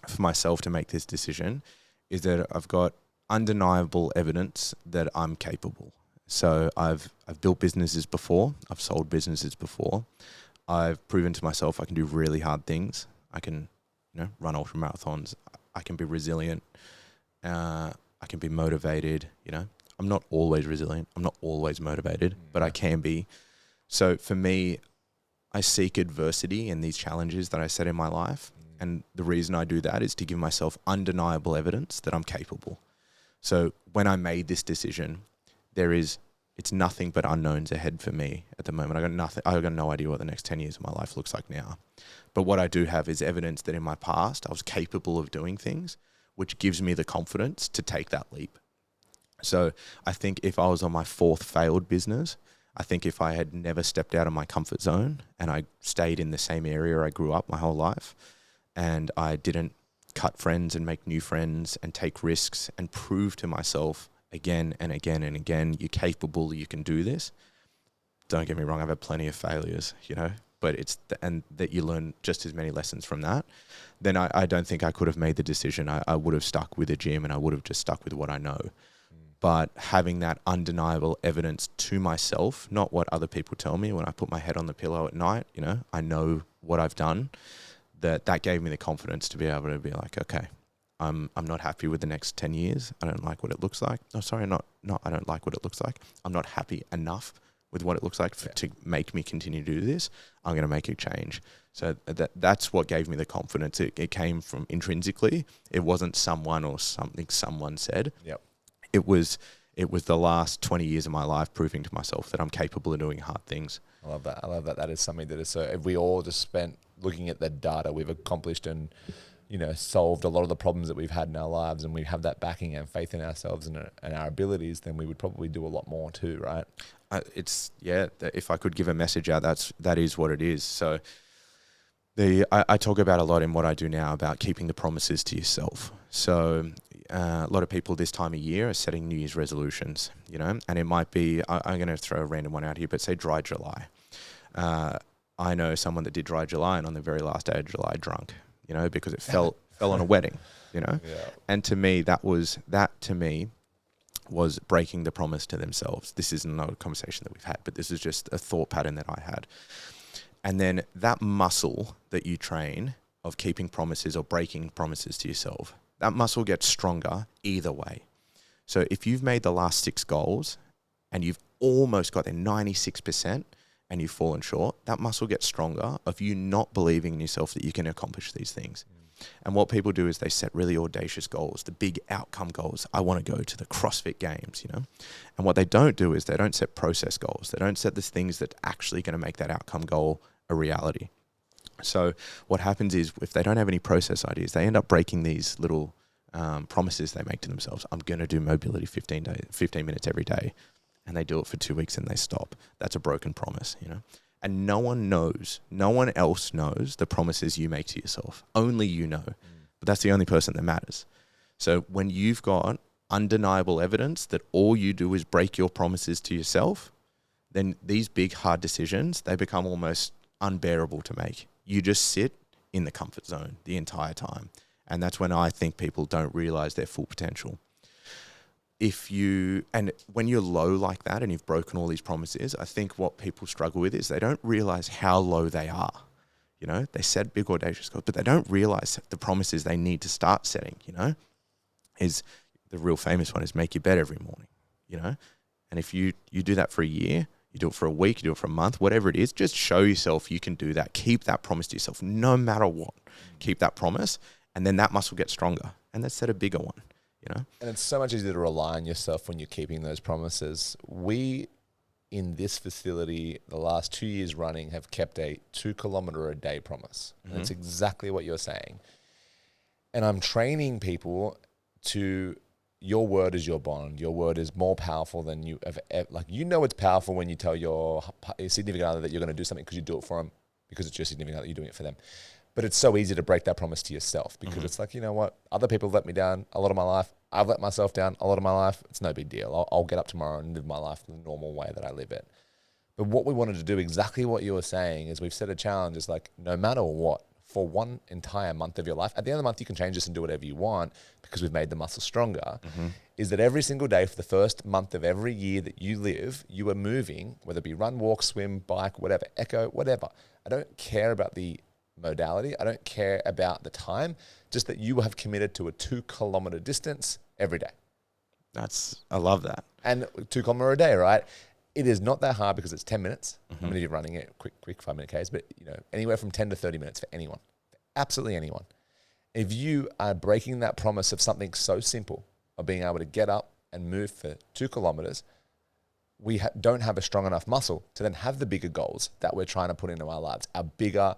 for myself to make this decision is that I've got undeniable evidence that I'm capable. So I've built businesses before. I've sold businesses before. I've proven to myself I can do really hard things. I can, run ultra marathons. I can be resilient. I can be motivated. I'm not always resilient. I'm not always motivated, but I can be. So for me, I seek adversity in these challenges that I set in my life. And the reason I do that is to give myself undeniable evidence that I'm capable. So when I made this decision, it's nothing but unknowns ahead for me at the moment. I got no idea what the next 10 years of my life looks like now. But what I do have is evidence that in my past, I was capable of doing things, which gives me the confidence to take that leap. So I think if I was on my fourth failed business, I think if I had never stepped out of my comfort zone and I stayed in the same area I grew up my whole life, and I didn't cut friends and make new friends and take risks and prove to myself again and again and again, you're capable, you can do this. Don't get me wrong, I've had plenty of failures, but and that you learn just as many lessons from that. Then I don't think I could have made the decision. I would have stuck with the gym and I would have just stuck with what I know. But having that undeniable evidence to myself, not what other people tell me when I put my head on the pillow at night, I know what I've done, that gave me the confidence to be able to be like, okay, I'm not happy with the next 10 years. I don't like what it looks like. Oh, sorry, not I don't like what it looks like. I'm not happy enough with what it looks like to make me continue to do this, I'm going to make a change. So that's what gave me the confidence. It came from intrinsically. It wasn't someone or something someone said. Yep. It was the last 20 years of my life proving to myself that I'm capable of doing hard things. I love that. I love that. That is something that is so, if we all just spent looking at the data we've accomplished and, solved a lot of the problems that we've had in our lives, and we have that backing and faith in ourselves and our abilities, then we would probably do a lot more too, right? If I could give a message out, that is what it is. So I talk about a lot in what I do now about keeping the promises to yourself. So a lot of people this time of year are setting New Year's resolutions, and it might be, I'm going to throw a random one out here, but say dry July. I know someone that did dry July and on the very last day of July drunk, because it fell on a wedding, Yeah. And to me, that was breaking the promise to themselves. This is not a conversation that we've had, but this is just a thought pattern that I had. And then that muscle that you train of keeping promises or breaking promises to yourself, that muscle gets stronger either way. So if you've made the last 6 goals and you've almost got there 96% and you've fallen short, that muscle gets stronger of you not believing in yourself that you can accomplish these things. And what people do is they set really audacious goals, the big outcome goals. I want to go to the CrossFit Games, And what they don't do is they don't set process goals. They don't set the things that are actually going to make that outcome goal a reality. So what happens is if they don't have any process ideas, they end up breaking these little promises they make to themselves. I'm going to do mobility 15 minutes every day. And they do it for 2 weeks and they stop. That's a broken promise, And no one else knows the promises you make to yourself. Only you know. But that's the only person that matters. So when you've got undeniable evidence that all you do is break your promises to yourself, then these big, hard decisions, they become almost unbearable to make. You just sit in the comfort zone the entire time. And that's when I think people don't realize their full potential. When you're low like that and you've broken all these promises, I think what people struggle with is they don't realize how low they are. They set big audacious goals, but they don't realize the promises they need to start setting, is the real famous one is make your bed every morning, And if you do that for a year, you do it for a week, you do it for a month, whatever it is, just show yourself you can do that. Keep that promise to yourself, no matter what. Keep that promise, and then that muscle gets stronger, and then set a bigger one. And it's so much easier to rely on yourself when you're keeping those promises. We, in this facility, the last 2 years running, have kept a 2 kilometer a day promise. And that's exactly what you're saying. And I'm training people to, your word is your bond. Your word is more powerful than you ever, it's powerful when you tell your significant other that you're going to do something because you do it for them, because it's your significant other, you're doing it for them. But it's so easy to break that promise to yourself because it's like, you know what? Other people let me down a lot of my life. I've let myself down a lot of my life. It's no big deal. I'll get up tomorrow and live my life the normal way that I live it. But what we wanted to do, exactly what you were saying, is we've set a challenge. Is like, no matter what, for one entire month of your life, at the end of the month, you can change this and do whatever you want because we've made the muscle stronger, is that every single day for the first month of every year that you live, you are moving, whether it be run, walk, swim, bike, whatever, echo, whatever. I don't care about the modality. I don't care about the time, just that you have committed to a 2 kilometer distance every day. I love that. And 2 kilometer a day, right? It is not that hard because it's 10 minutes. How many of you are running it? Quick 5-minute Ks, but anywhere from 10 to 30 minutes for anyone, absolutely anyone. If you are breaking that promise of something so simple, of being able to get up and move for 2 kilometers, we don't have a strong enough muscle to then have the bigger goals that we're trying to put into our lives, our bigger,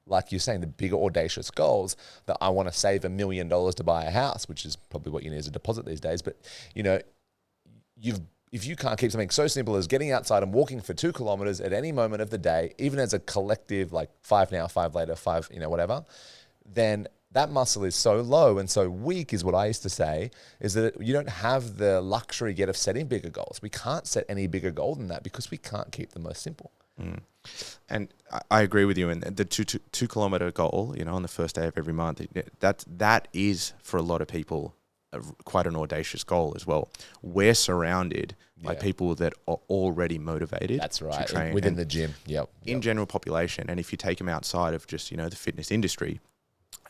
like you're saying, the bigger audacious goals that I want to save $1 million to buy a house, which is probably what you need as a deposit these days. But, if you can't keep something so simple as getting outside and walking for 2 kilometers at any moment of the day, even as a collective, like 5 now, 5 later, 5, whatever, then that muscle is so low and so weak, is what I used to say, is that you don't have the luxury yet of setting bigger goals. We can't set any bigger goal than that because we can't keep the most simple. And I agree with you. And the 2 kilometer goal, on the first day of every month, that is for a lot of people quite an audacious goal as well. We're surrounded by people that are already motivated. That's right. To train within the gym. In general population. And if you take them outside of just, the fitness industry,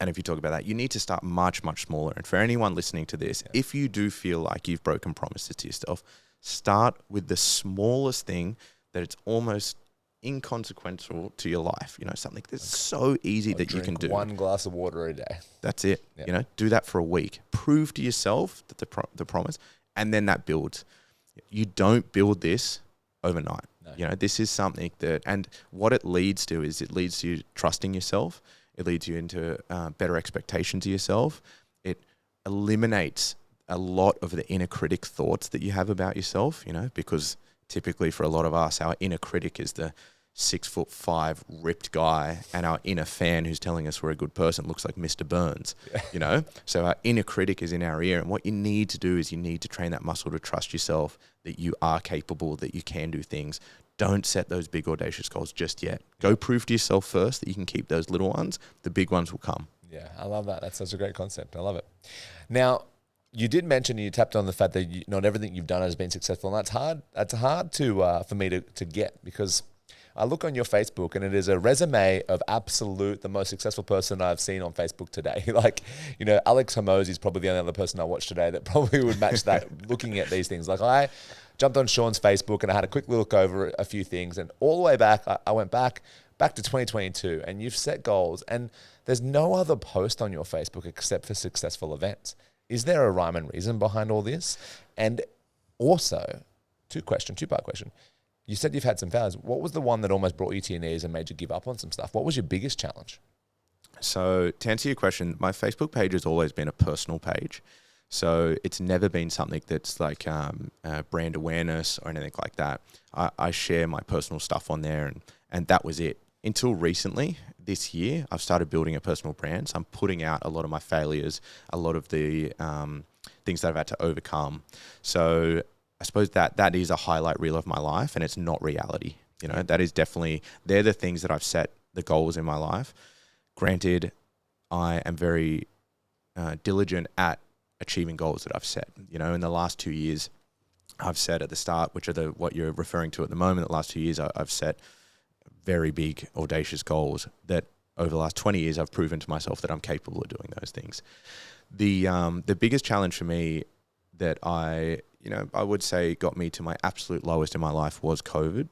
and if you talk about that, you need to start much, much smaller. And for anyone listening to this, if you do feel like you've broken promises to yourself, start with the smallest thing that it's almost inconsequential to your life. You know, something that's so easy that you can do. One glass of water a day. That's it. Yeah. You know, do that for a week. Prove to yourself that the promise, and then that builds. You don't build this overnight. No. You know, this is something that, and what it leads to is it leads to you trusting yourself. It leads you into better expectations of yourself. It eliminates a lot of the inner critic thoughts that you have about yourself, you know, because typically for a lot of us, our inner critic is the 6'5" ripped guy, and our inner fan who's telling us we're a good person looks like Mr. Burns, you know? So our inner critic is in our ear, and what you need to do is you need to train that muscle to trust yourself, that you are capable, that you can do things. Don't set those big audacious goals just yet. Go prove to yourself first that you can keep those little ones. The big ones will come. Yeah, I love that. That's such a great concept. I love it. Now, you did mention, you tapped on the fact that not everything you've done has been successful, and that's hard. That's hard to for me to get, because I look on your Facebook and it is a resume of the most successful person I've seen on Facebook today. Like, you know, Alex Hormozi is probably the only other person I watched today that probably would match that looking at these things. Like, I jumped on Sean's Facebook and I had a quick look over a few things, and all the way back, I went back to 2022, and you've set goals, and there's no other post on your Facebook except for successful events. Is there a rhyme and reason behind all this? And also, two-part question. You said you've had some failures. What was the one that almost brought you to your knees and made you give up on some stuff? What was your biggest challenge? So to answer your question, my Facebook page has always been a personal page. So it's never been something that's like brand awareness or anything like that. I share my personal stuff on there, and that was it. Until recently, this year, I've started building a personal brand. So I'm putting out a lot of my failures, a lot of the things that I've had to overcome. So I suppose that is a highlight reel of my life, and it's not reality. You know, that is definitely, they're the things that I've set the goals in my life. Granted, I am very diligent at achieving goals that I've set. You know, in the last 2 years, I've set at the start, which are what you're referring to at the moment, the last 2 years, I've set very big, audacious goals that over the last 20 years, I've proven to myself that I'm capable of doing those things. The biggest challenge for me that I would say got me to my absolute lowest in my life was COVID.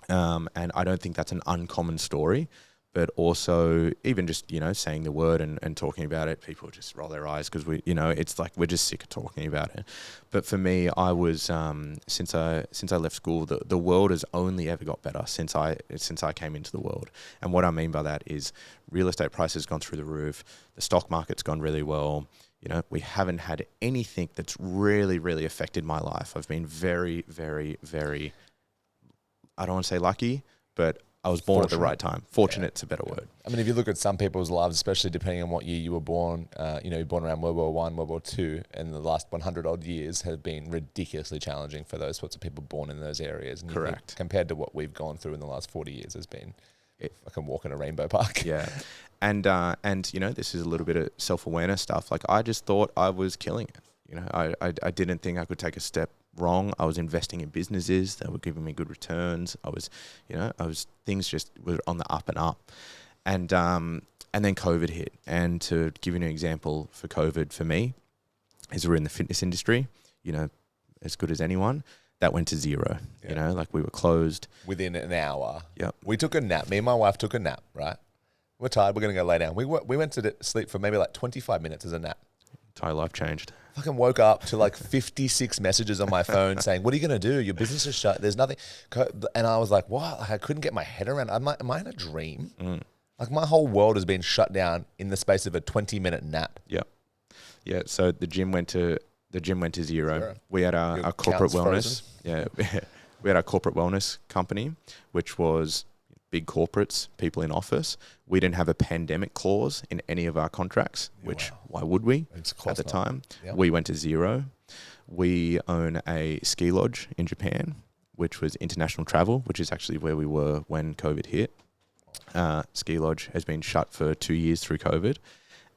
And I don't think that's an uncommon story, but also even just, you know, saying the word and talking about it, people just roll their eyes because it's like we're just sick of talking about it. But for me, I was, since I left school, the world has only ever got better since I came into the world. And what I mean by that is real estate prices gone through the roof. The stock market's gone really well. You know, we haven't had anything that's really, really affected my life. I've been very, very, very, I don't want to say lucky, but I was born at the right time. Fortunate's a better word. I mean, if you look at some people's lives, especially depending on what year you were born, you're born around World War I, World War II, and the last 100 odd years have been ridiculously challenging for those sorts of people born in those areas. And correct. Compared to what we've gone through in the last 40 years has been like a walk in a rainbow park. Yeah. And you know, this is a little bit of self-awareness stuff. Like, I just thought I was killing it. You know, I didn't think I could take a step wrong. I was investing in businesses that were giving me good returns. Things just were on the up and up. And then COVID hit. And to give you an example for COVID for me, is we're in the fitness industry, you know, as good as anyone. That went to zero. Yeah. You know, like we were closed. Within an hour. Yep. We took a nap. Me and my wife took a nap, right? We're tired. We're going to go lay down. We went to sleep for maybe like 25 minutes as a nap. Entire life changed. Fucking woke up to like 56 messages on my phone saying, what are you going to do? Your business is shut. There's nothing. And I was like, what? Like, I couldn't get my head around. Am I in a dream? Like, my whole world has been shut down in the space of a 20-minute nap. Yep. Yeah. So the gym went to zero. We had our corporate wellness. Yeah. We had our corporate wellness company, which was big corporates, people in office. We didn't have a pandemic clause in any of our contracts, which why would we at the time? Yep. We went to zero. We own a ski lodge in Japan, which was international travel, which is actually where we were when COVID hit. Ski lodge has been shut for 2 years through COVID,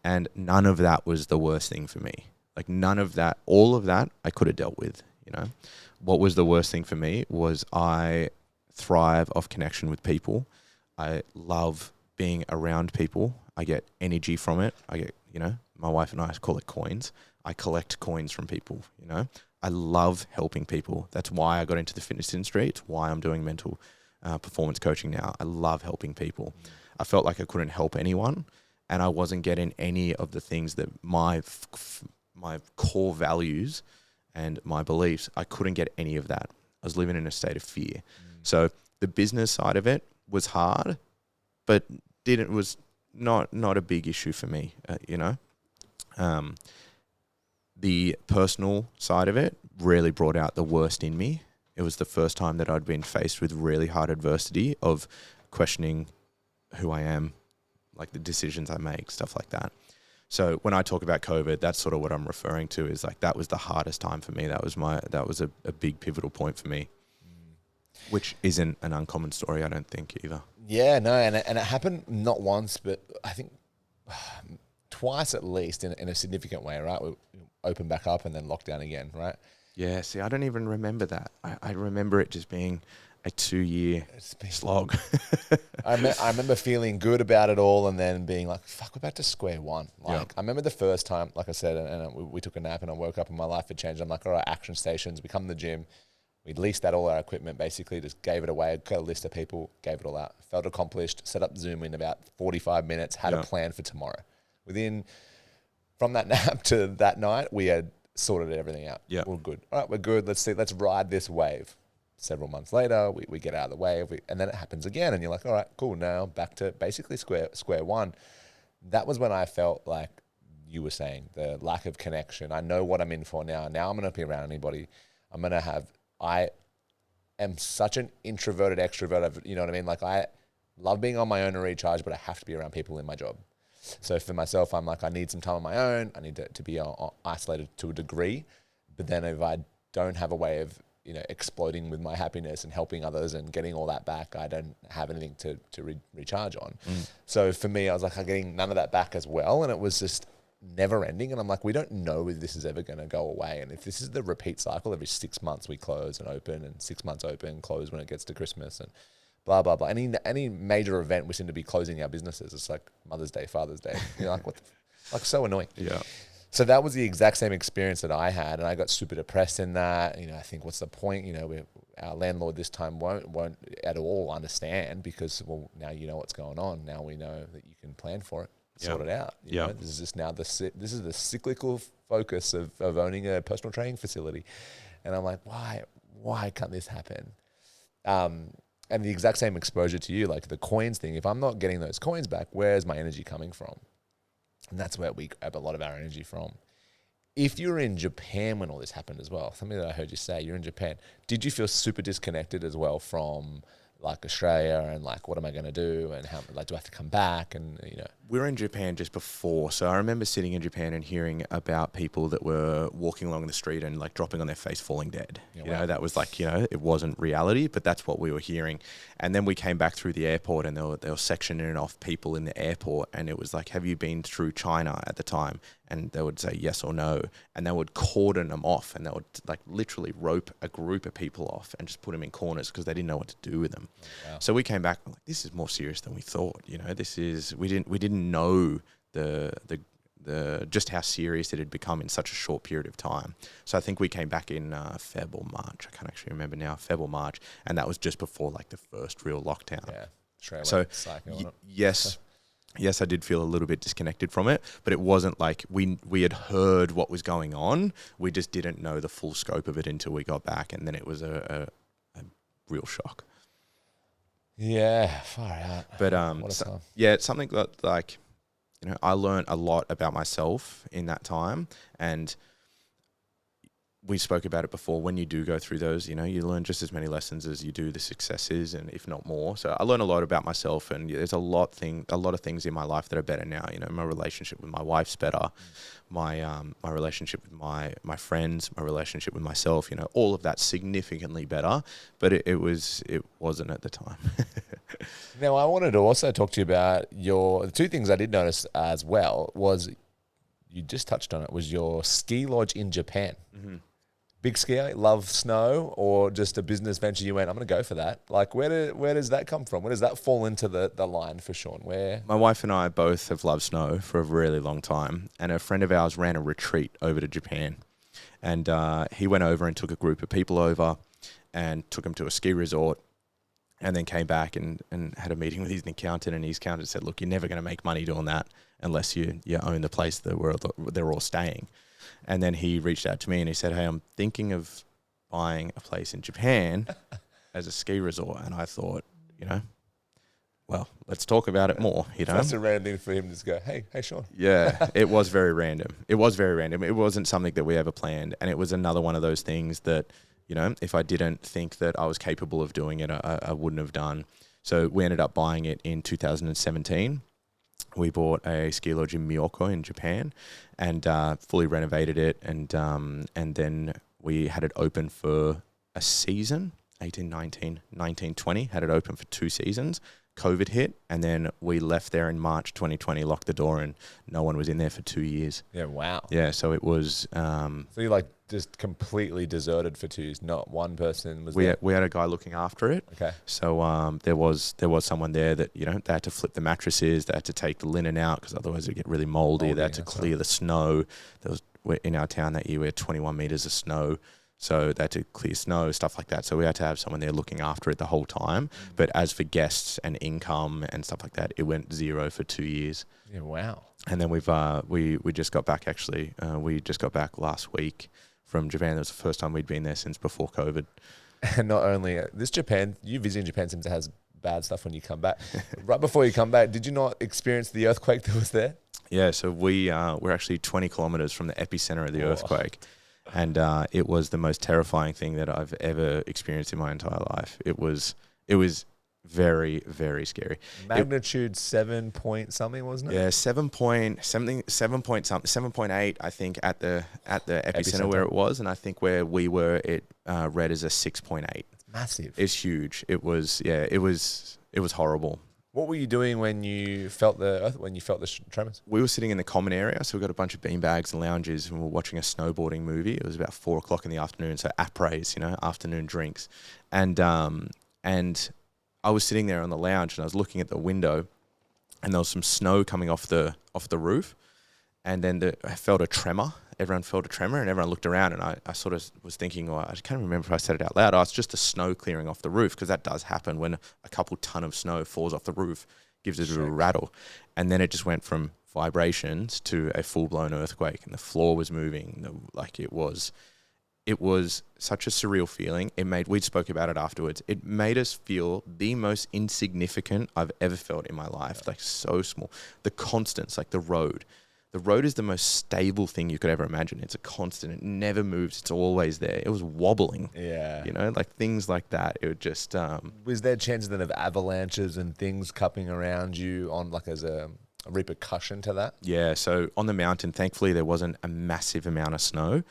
and none of that was the worst thing for me. Like, none of that, all of that I could have dealt with, you know. What was the worst thing for me was I thrive off connection with people. I love being around people. I get energy from it. I get, you know, my wife and I call it coins. I collect coins from people, you know. I love helping people. That's why I got into the fitness industry. It's why I'm doing mental performance coaching now. I love helping people. I felt like I couldn't help anyone, and I wasn't getting any of the things that my core values and my beliefs, I couldn't get any of that. I was living in a state of fear. So the business side of it was hard, but was not a big issue for me, The personal side of it really brought out the worst in me. It was the first time that I'd been faced with really hard adversity of questioning who I am, like the decisions I make, stuff like that. So when I talk about COVID, that's sort of what I'm referring to, is like that was the hardest time for me. That was a big pivotal point for me, which isn't an uncommon story, I don't think, either. Yeah, no, and it happened not once, but I think twice at least in a significant way, right? We opened back up and then locked down again, right? Yeah, see, I don't even remember that. I remember it just being a 2-year slog. I remember feeling good about it all and then being like, fuck, we're back to square one. Like, I remember the first time, like I said, and we took a nap and I woke up and my life had changed. I'm like, all right, action stations, we come to the gym. We leased out all our equipment, basically just gave it away, got a list of people, gave it all out. Felt accomplished, set up Zoom in about 45 minutes, had a plan for tomorrow. From that nap to that night, we had sorted everything out. Yeah, we're good. All right, we're good. Let's ride this wave. Several months later, we get out of the wave, and then it happens again, and you're like, all right, cool. Now back to basically square one. That was when I felt like you were saying, the lack of connection. I know what I'm in for now. Now I'm going to be around anybody. I am such an introverted extrovert. You know what I mean? Like, I love being on my own and recharge, but I have to be around people in my job. So for myself, I'm like, I need some time on my own. I need to be isolated to a degree. But then if I don't have a way of, exploding with my happiness and helping others and getting all that back, I don't have anything to recharge on. So for me, I was like, I'm getting none of that back as well. And it was just never ending. And I'm like, we don't know if this is ever going to go away. And if this is the repeat cycle, every 6 months we close and open, and 6 months open, close when it gets to Christmas, and blah, blah, blah. Any major event, we seem to be closing our businesses. It's like Mother's Day, Father's Day. You're like, what the like, so annoying. Yeah. So that was the exact same experience that I had, and I got super depressed in that. I think, what's the point? Our landlord this time won't at all understand, because, well, now you know what's going on. Now we know that you can plan for it, sort it out. This is just now this is the cyclical focus of owning a personal training facility, and I'm like, why can't this happen? And the exact same exposure to you, like the coins thing. If I'm not getting those coins back, where's my energy coming from? And that's where we grab a lot of our energy from. If you were in Japan when all this happened as well, something that I heard you say, you're in Japan, did you feel super disconnected as well from like Australia, and like, what am I going to do, and how, like, do I have to come back? And we were in Japan just before, so I remember sitting in Japan and hearing about people that were walking along the street and like dropping on their face, falling dead. That was like, it wasn't reality, but that's what we were hearing. And then we came back through the airport, and they were sectioning off people in the airport, and it was like, have you been through China at the time? And they would say yes or no, and they would cordon them off, and they would like literally rope a group of people off and just put them in corners because they didn't know what to do with them. Wow. So we came back, like, this is more serious than we thought. This is, we didn't know the just how serious it had become in such a short period of time. So I think we came back in Feb or March. I can't actually remember now, Feb or March, and that was just before like the first real lockdown. Yeah, so yes, I did feel a little bit disconnected from it, but it wasn't like we had heard what was going on. We just didn't know the full scope of it until we got back, and then it was a real shock. Yeah, far out. But it's something that, like, I learned a lot about myself in that time, and we spoke about it before. When you do go through those, you learn just as many lessons as you do the successes, and if not more. So I learned a lot about myself, and there's a lot of things in my life that are better now. My relationship with my wife's better, my relationship with my friends, my relationship with myself. All of that's significantly better, but it wasn't at the time. Now, I wanted to also talk to you about the two things I did notice as well was, you just touched on it, was your ski lodge in Japan. Mm-hmm. Big skier, love snow, or just a business venture you went, I'm going to go for that? Like, where does that come from? Where does that fall into the line for Sean? Where? My wife and I both have loved snow for a really long time, and a friend of ours ran a retreat over to Japan. And he went over and took a group of people over and took them to a ski resort, and then came back and had a meeting with his accountant, and his accountant said, look, you're never going to make money doing that unless you own the place that they're all staying. And then he reached out to me and he said, hey, I'm thinking of buying a place in Japan as a ski resort. And I thought, well, let's talk about it more, That's a random thing for him to just go, hey, Sean. Yeah, it was very random. It wasn't something that we ever planned. And it was another one of those things that, if I didn't think that I was capable of doing it, I wouldn't have done. So we ended up buying it in 2017. We bought a ski lodge in Miyako in Japan and fully renovated it. And then we had it open for a season, 18, 19, 19, 20, had it open for 2 seasons. COVID hit, and then we left there in March 2020, locked the door, and no one was in there for 2 years. Yeah, wow. Yeah, so it was... so you like just completely deserted for 2 years, not one person was there? We had a guy looking after it. Okay. So there was someone there that, they had to flip the mattresses, they had to take the linen out because otherwise it would get really moldy. They had to clear the snow. In our town that year, we had 21 meters of snow. So they had to clear snow, stuff like that. So we had to have someone there looking after it the whole time. But as for guests and income and stuff like that, it went 0 for 2 years. Yeah, wow. And then we just got back, actually. We just got back last week from Japan. That was the first time we'd been there since before COVID. And not only you visiting Japan seems to have bad stuff when you come back. Right before you come back, did you not experience the earthquake that was there? Yeah, so we're actually 20 kilometers from the epicenter of the earthquake. And it was the most terrifying thing that I've ever experienced in my entire life. It was very, very scary. Magnitude 7 point something, wasn't it? Yeah, 7.8, I think, at the epicenter where it was, and I think where we were, it read as a 6.8. It's massive. It's huge. It was horrible. What were you doing when you felt the tremors? We were sitting in the common area, so we got a bunch of beanbags and lounges, and we were watching a snowboarding movie. It was about 4 o'clock in the afternoon, so après, afternoon drinks, and I was sitting there on the lounge, and I was looking at the window, and there was some snow coming off the roof, and then I felt a tremor. Everyone felt a tremor, and everyone looked around, and I sort of was thinking, I can't remember if I said it out loud. It's just the snow clearing off the roof, because that does happen when a couple ton of snow falls off the roof, gives it a rattle. And then it just went from vibrations to a full-blown earthquake, and the floor was moving. It was such a surreal feeling. We spoke about it afterwards. It made us feel the most insignificant I've ever felt in my life, like so small. The constants, like the road. The road is the most stable thing you could ever imagine. It's a constant. It never moves. It's always there. It was wobbling. Yeah. Like things like that. It would just... Was there chances then of avalanches and things cupping around you on as a repercussion to that? Yeah. So on the mountain, thankfully, there wasn't a massive amount of snow.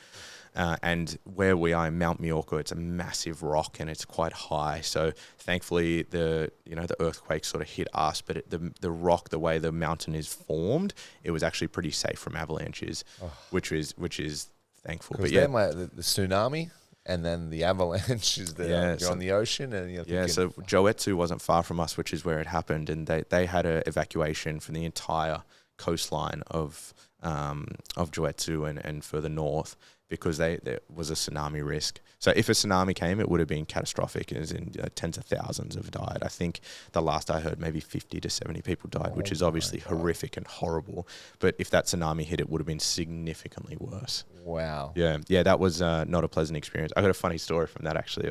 And where we are in Mount Miyako, it's a massive rock and it's quite high. So thankfully, the earthquake sort of hit us, but the rock, the way the mountain is formed, it was actually pretty safe from avalanches, which is thankful. But yeah, the tsunami and then the avalanche is you're on the ocean and you're thinking, so Joetsu wasn't far from us, which is where it happened, and they had an evacuation from the entire coastline of Joetsu and further north, because there was a tsunami risk. So if a tsunami came, it would have been catastrophic, as in tens of thousands have died. I think the last I heard, maybe 50 to 70 people died, which is obviously horrific and horrible. But if that tsunami hit, it would have been significantly worse. Wow. Yeah, that was not a pleasant experience. I got a funny story from that, actually.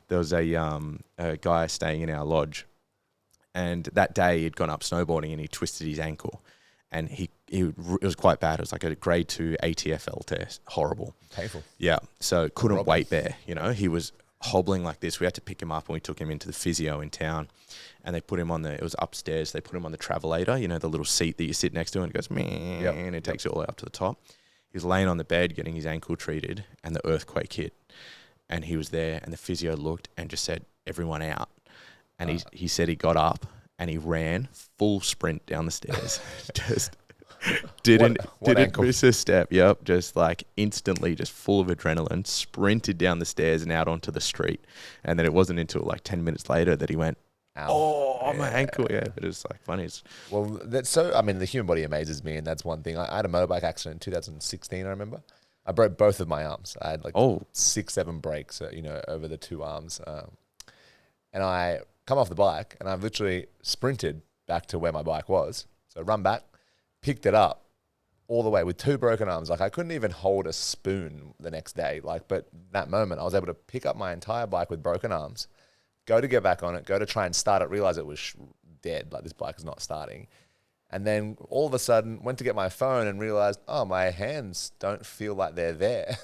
There was a guy staying in our lodge, and that day he'd gone up snowboarding and he twisted his ankle. And it was quite bad. It was like a grade 2 ATFL test. Horrible. Painful. Yeah. So couldn't wait there. He was hobbling like this. We had to pick him up, and we took him into the physio in town. And they put him on it was upstairs. They put him on the travelator, the little seat that you sit next to, and it goes, and it takes you all the way up to the top. He was laying on the bed getting his ankle treated, and the earthquake hit. And he was there, and the physio looked and just said, everyone out. And he said he got up and he ran full sprint down the stairs. Just didn't miss a step. Yep. Just like instantly, just full of adrenaline, sprinted down the stairs and out onto the street. And then it wasn't until like 10 minutes later that he went, my ankle. Yeah. But it was like funny. Well, the human body amazes me. And that's one thing. I had a motorbike accident in 2016, I remember. I broke both of my arms. I had like Oh, 6-7 breaks, over the two arms. And I come off the bike and I've literally sprinted back to where my bike was. So run back, picked it up all the way with two broken arms. Like I couldn't even hold a spoon the next day. But that moment I was able to pick up my entire bike with broken arms, go to get back on it, go to try and start it, realize it was dead. Like this bike is not starting. And then all of a sudden went to get my phone and realized, oh, my hands don't feel like they're there.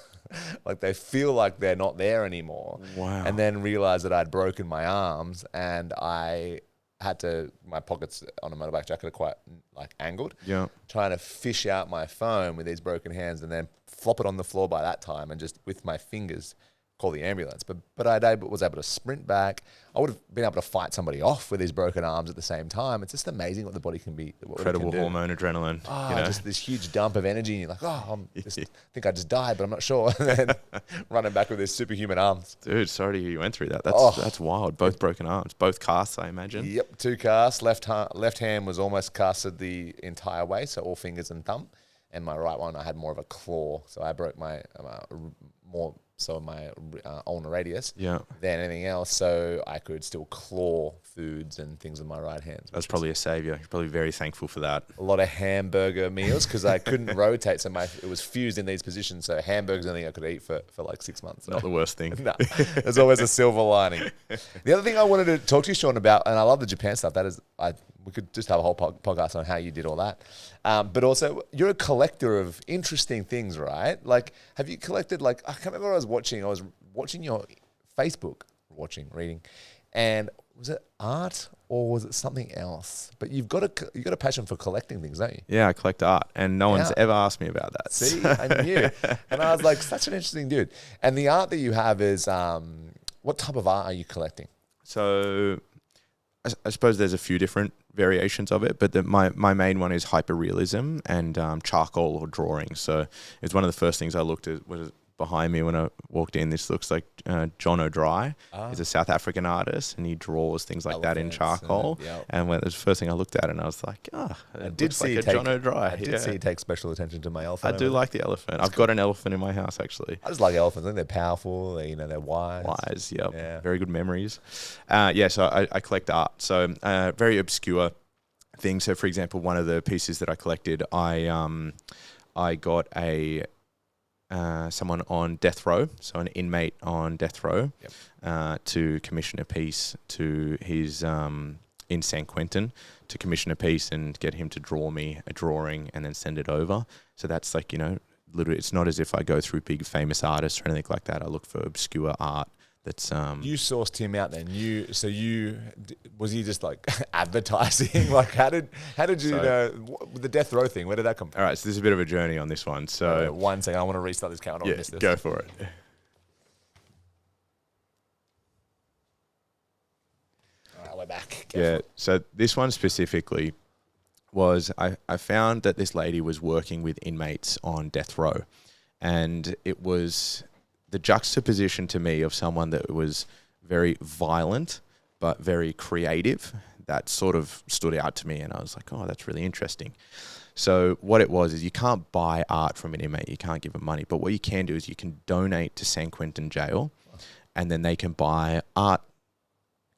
Like they feel like they're not there anymore. wow. And then realized that I'd broken my arms and my pockets on a motorbike jacket are quite like angled. Yeah. Trying to fish out my phone with these broken hands and then flop it on the floor by that time and just with my fingers call the ambulance. But I was able to sprint back. I would have been able to fight somebody off with these broken arms at the same time. It's just amazing what the body can be. Incredible hormone, adrenaline. Just this huge dump of energy. And you're like, I think I just died, but I'm not sure. And then running back with these superhuman arms. Dude, sorry to hear you went through that. That's wild. Both broken arms, both casts, I imagine. Yep, 2 casts. Left hand was almost casted the entire way, so all fingers and thumb. And my right one, I had more of a claw. So I broke my my ulnar radius than anything else, so I could still claw foods and things with my right hand. That's probably a savior. You're probably very thankful for that. A lot of hamburger meals because I couldn't rotate, so it was fused in these positions. So hamburgers is anything I could eat for like 6 months. So. Not the worst thing. No, there's always a silver lining. The other thing I wanted to talk to you, Sean, about, and I love the Japan stuff. We could just have a whole podcast on how you did all that. But also, you're a collector of interesting things, right? Like, have you collected, I can't remember what I was watching. I was watching your Facebook, reading, and was it art or was it something else? But you've got a passion for collecting things, don't you? Yeah, I collect art, and no one's ever asked me about that. See, I knew. And I was like, such an interesting dude. And the art that you have is, what type of art are you collecting? So I suppose there's a few different variations of it, but my main one is hyperrealism and charcoal or drawing. So it's one of the first things I looked at was behind me when I walked in. This looks like John O'Dry. He's a South African artist, and he draws things like that in charcoal. And it was the first thing I looked at, and I was like, I did see John O'Dry. I did see you take special attention to my elephant. I do like the elephant. I've got an elephant in my house, actually. I just like elephants. I think they're powerful. They're wise. Wise, yep. Yeah. Very good memories. So I collect art. So very obscure things. So, for example, one of the pieces that I collected, I got someone on death row, so an inmate on death row, to commission a piece to his in San Quentin, to commission a piece and get him to draw me a drawing and then send it over. So that's literally, it's not as if I go through big famous artists or anything like that. I look for obscure art. That's you sourced him out then. Was he just like advertising? Like how did you know the death row thing? Where did that come from? All right, so there's a bit of a journey on this one. So 1 second, I want to restart this camera. Go for it. All right, we're back. So this one specifically was I found that this lady was working with inmates on death row, and it was the juxtaposition to me of someone that was very violent but very creative that sort of stood out to me, and I was like, oh, that's really interesting. So what it was is you can't buy art from an inmate, you can't give them money, but what you can do is you can donate to San Quentin jail, and then they can buy art,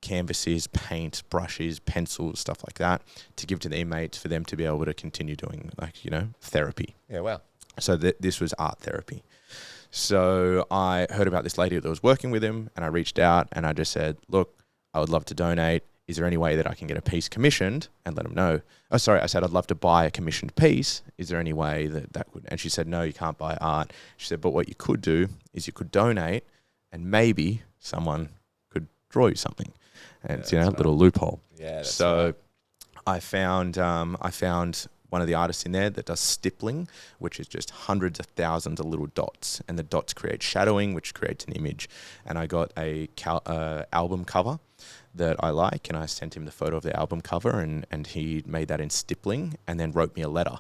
canvases, paint, brushes, pencils, stuff like that, to give to the inmates for them to be able to continue doing therapy. Yeah, wow. So this was art therapy. So I heard about this lady that was working with him, and I reached out and I just said, look, I would love to donate. Is there any way that I can get a piece commissioned? And let him know. I said, I'd love to buy a commissioned piece. Is there any way that would? And she said, no, you can't buy art. She said, but what you could do is you could donate, and maybe someone could draw you something. And it's, a little loophole. Yeah. So I found one of the artists in there that does stippling, which is just hundreds of thousands of little dots, and the dots create shadowing, which creates an image. And I got a album cover that I like, and I sent him the photo of the album cover, and he made that in stippling, and then wrote me a letter.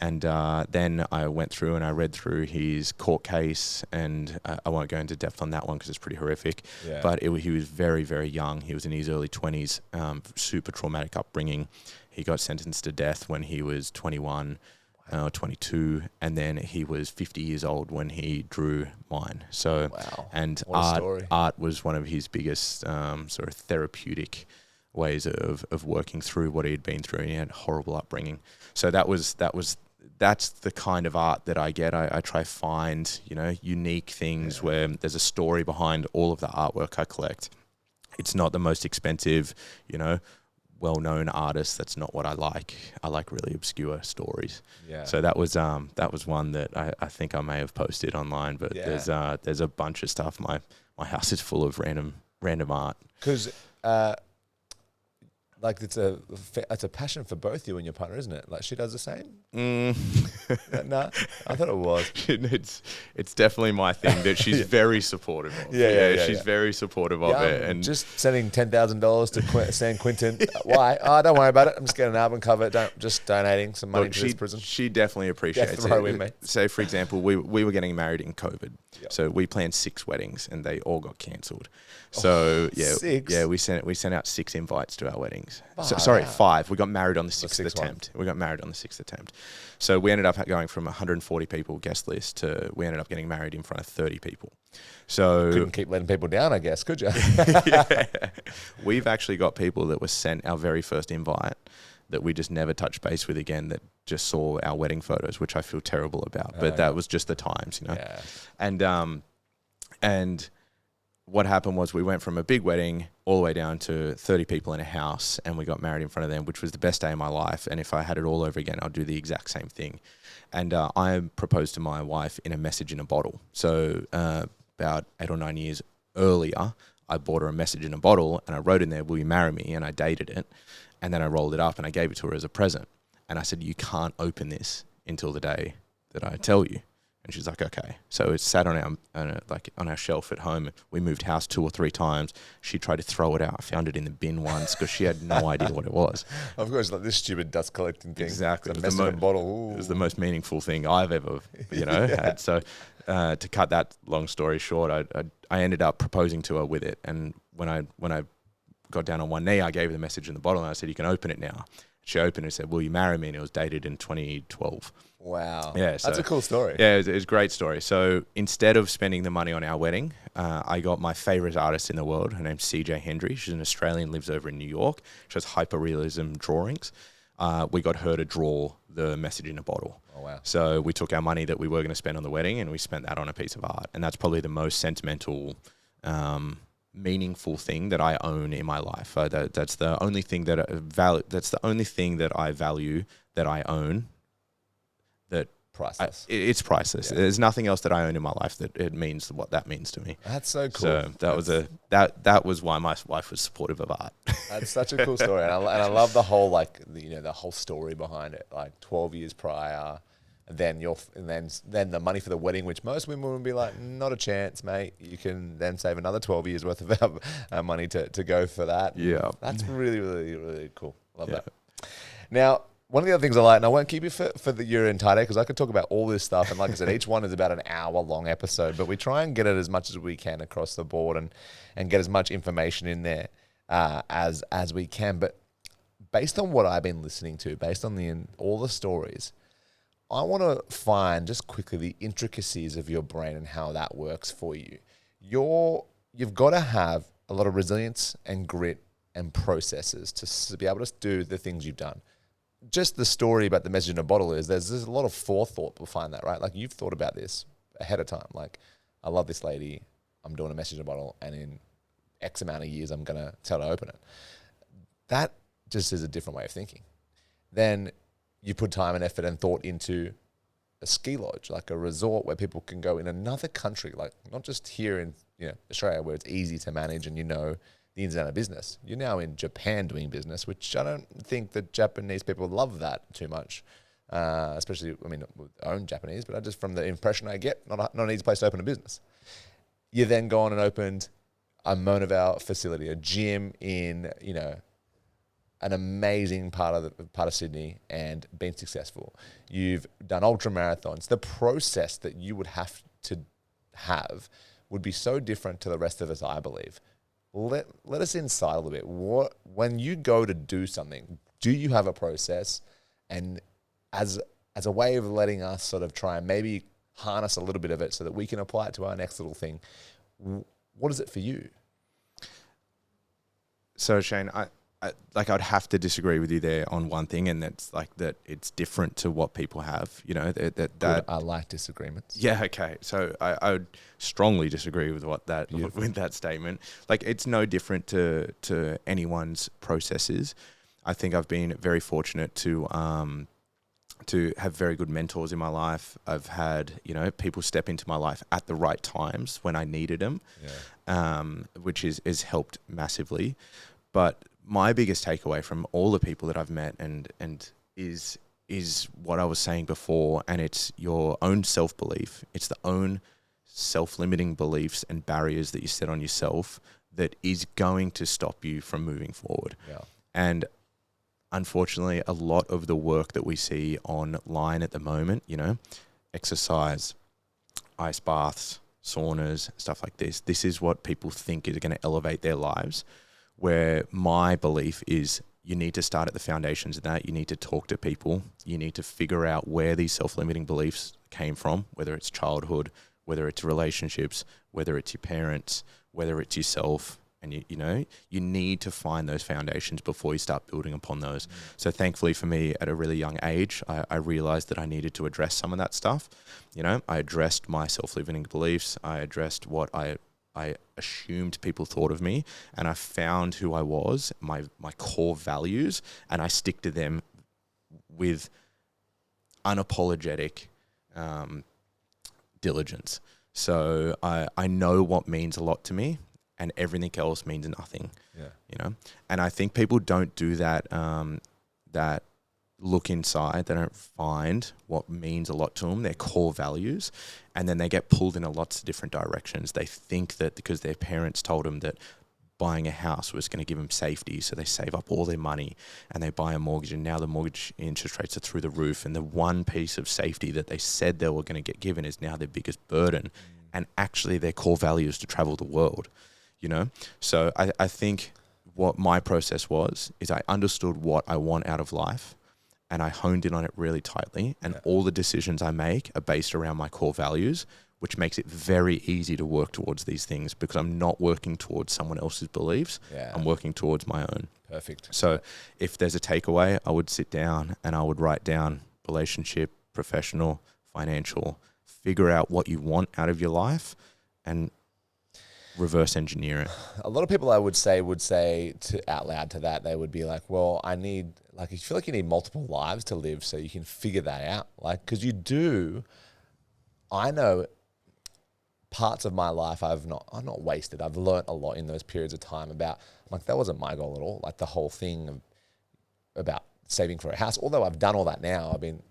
And then I went through and I read through his court case, and I won't go into depth on that one because it's pretty horrific. Yeah. But he was very, very young. He was in his early 20s, super traumatic upbringing. He got sentenced to death when he was 21. 22, and then he was 50 years old when he drew mine. So, Wow. and What a story. art was one of his biggest sort of therapeutic ways of working through what he'd been through. He had a horrible upbringing. So that's the kind of art that I get. I try find, unique things where there's a story behind all of the artwork I collect. It's not the most expensive, well-known artists. That's not what I like. I like really obscure stories. Yeah. So that was one that I think I may have posted online, but there's a bunch of stuff. My house is full of random art. Because it's a passion for both you and your partner, isn't it? Like she does the same. No, I thought it was. It's definitely my thing that she's very supportive of. She's very supportive of it, and just sending $10,000 to San Quentin. Why? Oh, don't worry about it. I'm just getting an album cover. Just donating some money to this prison. She definitely appreciates it. Say for example, we were getting married in COVID, so we planned 6 weddings and they all got cancelled. So 6? we sent out 6 invites to our weddings. Sorry, 5. We got married on the 6th attempt. We got married on the 6th attempt. So we ended up going from 140 people guest list to we ended up getting married in front of 30 people. So couldn't keep letting people down, I guess, could you? We've actually got people that were sent our very first invite that we just never touched base with again, that just saw our wedding photos, which I feel terrible about. But that was just the times, Yeah. And what happened was we went from a big wedding all the way down to 30 people in a house, and we got married in front of them, which was the best day of my life. And if I had it all over again, I'd do the exact same thing. And I proposed to my wife in a message in a bottle. So about 8 or 9 years earlier, I bought her a message in a bottle and I wrote in there, "Will you marry me?" And I dated it. And then I rolled it up and I gave it to her as a present. And I said, "You can't open this until the day that I tell you." And she's like, "Okay." So it sat on our shelf at home. We moved house 2 or 3 times. She tried to throw it out. I found it in the bin once because she had no idea what it was. Of course, like this stupid dust collecting thing. Exactly. It was a bottle. Ooh. It was the most meaningful thing I've ever, had. So to cut that long story short, I ended up proposing to her with it. And when I got down on one knee, I gave her the message in the bottle and I said, "You can open it now." She opened it and said, "Will you marry me?" And it was dated in 2012. Wow. Yeah, so, that's a cool story. Yeah, it was a great story. So instead of spending the money on our wedding, I got my favorite artist in the world. Her name's CJ Hendry. She's an Australian, lives over in New York. She has hyperrealism drawings. We got her to draw the message in a bottle. Oh, wow. So we took our money that we were going to spend on the wedding and we spent that on a piece of art. And that's probably the most sentimental, meaningful thing that I own in my life. That's the only thing that I value that I own. That priceless. It's priceless. Yeah. There's nothing else that I own in my life that it means what that means to me. That's so cool. So that was why my wife was supportive of art. That's such a cool story, and I love the whole the whole story behind it. Like 12 years prior, and then the money for the wedding, which most women would be like, "Not a chance, mate." You can then save another 12 years worth of money to go for that. Yeah, that's really, really, really cool. Love that. Now, one of the other things I like, and I won't keep you for your entire day because I could talk about all this stuff. And like I said, each one is about an hour-long episode, but we try and get it as much as we can across the board and get as much information in there as we can. But based on what I've been listening to, based on all the stories, I want to find just quickly the intricacies of your brain and how that works for you. You've got to have a lot of resilience and grit and processes to be able to do the things you've done. Just the story about the message in a bottle is there's a lot of forethought behind that, right? Like you've thought about this ahead of time. Like, I love this lady. I'm doing a message in a bottle, and in X amount of years, I'm going to tell her to open it. That just is a different way of thinking. Then you put time and effort and thought into a ski lodge, like a resort where people can go in another country, like not just here in Australia where it's easy to manage and the ins and outs of business. You're now in Japan doing business, which I don't think that Japanese people love that too much. Especially, we own Japanese, but just from the impression I get, not an easy place to open a business. You then go on and opened a Monoval facility, a gym in, an amazing part of Sydney and been successful. You've done ultra marathons. The process that you would have to have would be so different to the rest of us, I believe. Let us inside a little bit. When you go to do something, do you have a process? And as as a way of letting us sort of try and maybe harness a little bit of it so that we can apply it to our next little thing. What is it for you? So Shane, I'd have to disagree with you there on one thing, and that's like that it's different to what people have. You know that I like disagreements. Yeah, okay. So I would strongly disagree with with that statement. Like, it's no different to anyone's processes. I think I've been very fortunate to have very good mentors in my life. I've had, people step into my life at the right times when I needed them, which is helped massively. But my biggest takeaway from all the people that I've met and is what I was saying before, and it's your own self-belief. It's the own self-limiting beliefs and barriers that you set on yourself that is going to stop you from moving forward. Yeah. And unfortunately, a lot of the work that we see online at the moment, exercise, ice baths, saunas, stuff like this is what people think is going to elevate their lives, where my belief is you need to start at the foundations of that. You need to talk to people. You need to figure out where these self-limiting beliefs came from, whether it's childhood, whether it's relationships, whether it's your parents, whether it's yourself. And you need to find those foundations before you start building upon those. So thankfully for me, at a really young age, I realized that I needed to address some of that stuff. I addressed my self-limiting beliefs. I addressed what I assumed people thought of me, and I found who I was, my core values, and I stick to them with unapologetic diligence. So I know what means a lot to me, and everything else means nothing. Yeah. And I think people don't do that. That look inside, they don't find what means a lot to them, their core values, and then they get pulled in lots of different directions. They think that because their parents told them that buying a house was going to give them safety, so they save up all their money and they buy a mortgage, and now the mortgage interest rates are through the roof, and the one piece of safety that they said they were going to get given is now their biggest burden. And actually their core value is to travel the world. So I think what my process was is I understood what I want out of life, and I honed in on it really tightly. And all the decisions I make are based around my core values, which makes it very easy to work towards these things because I'm not working towards someone else's beliefs. Yeah. I'm working towards my own. Perfect. So if there's a takeaway, I would sit down and I would write down relationship, professional, financial, figure out what you want out of your life and reverse engineer it. A lot of people I would say to out loud to that, they would be like, well, you feel like you need multiple lives to live so you can figure that out. Like, because you do, I know parts of my life I'm not wasted. I've learnt a lot in those periods of time about, like, that wasn't my goal at all. Like the whole thing about saving for a house, although I've done all that now, I've been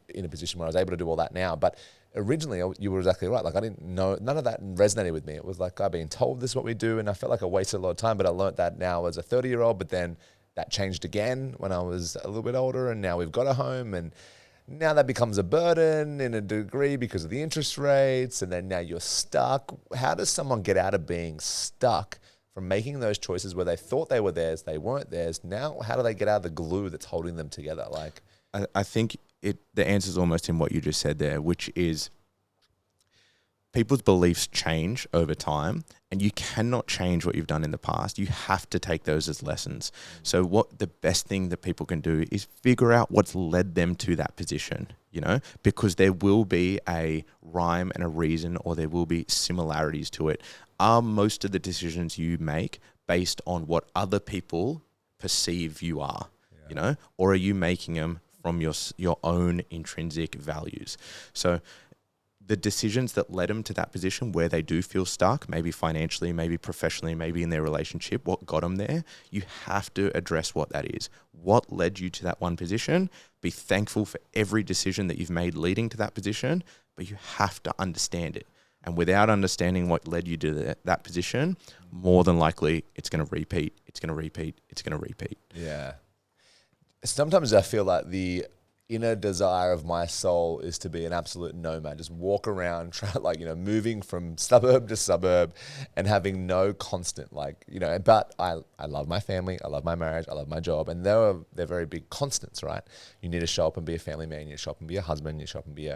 in a position where I was able to do all that now. But originally, you were exactly right. Like, I didn't know, none of that resonated with me. It was like, I've been told this is what we do, and I felt like I wasted a lot of time, but I learnt that now as a 30-year-old, but then that changed again when I was a little bit older, and now we've got a home, and now that becomes a burden in a degree because of the interest rates, and then now you're stuck. How does someone get out of being stuck from making those choices where they thought they were theirs, they weren't theirs? Now, how do they get out of the glue that's holding them together? Like, I think the answer is almost in what you just said there, which is people's beliefs change over time, and you cannot change what you've done in the past. You have to take those as lessons. So what the best thing that people can do is figure out what's led them to that position, because there will be a rhyme and a reason, or there will be similarities to it. Are most of the decisions you make based on what other people perceive you are, or are you making them from your own intrinsic values? So the decisions that led them to that position where they do feel stuck, maybe financially, maybe professionally, maybe in their relationship, what got them there, you have to address what that is. What led you to that one position? Be thankful for every decision that you've made leading to that position, but you have to understand it. And without understanding what led you to that position, more than likely it's going to repeat. yeah. Sometimes I feel like inner desire of my soul is to be an absolute nomad, just walk around, moving from suburb to suburb and having no constant, but I love my family, I love my marriage, I love my job, and they're very big constants, right? You need to show up and be a family man, you need to show up and be a husband, you need to show up and be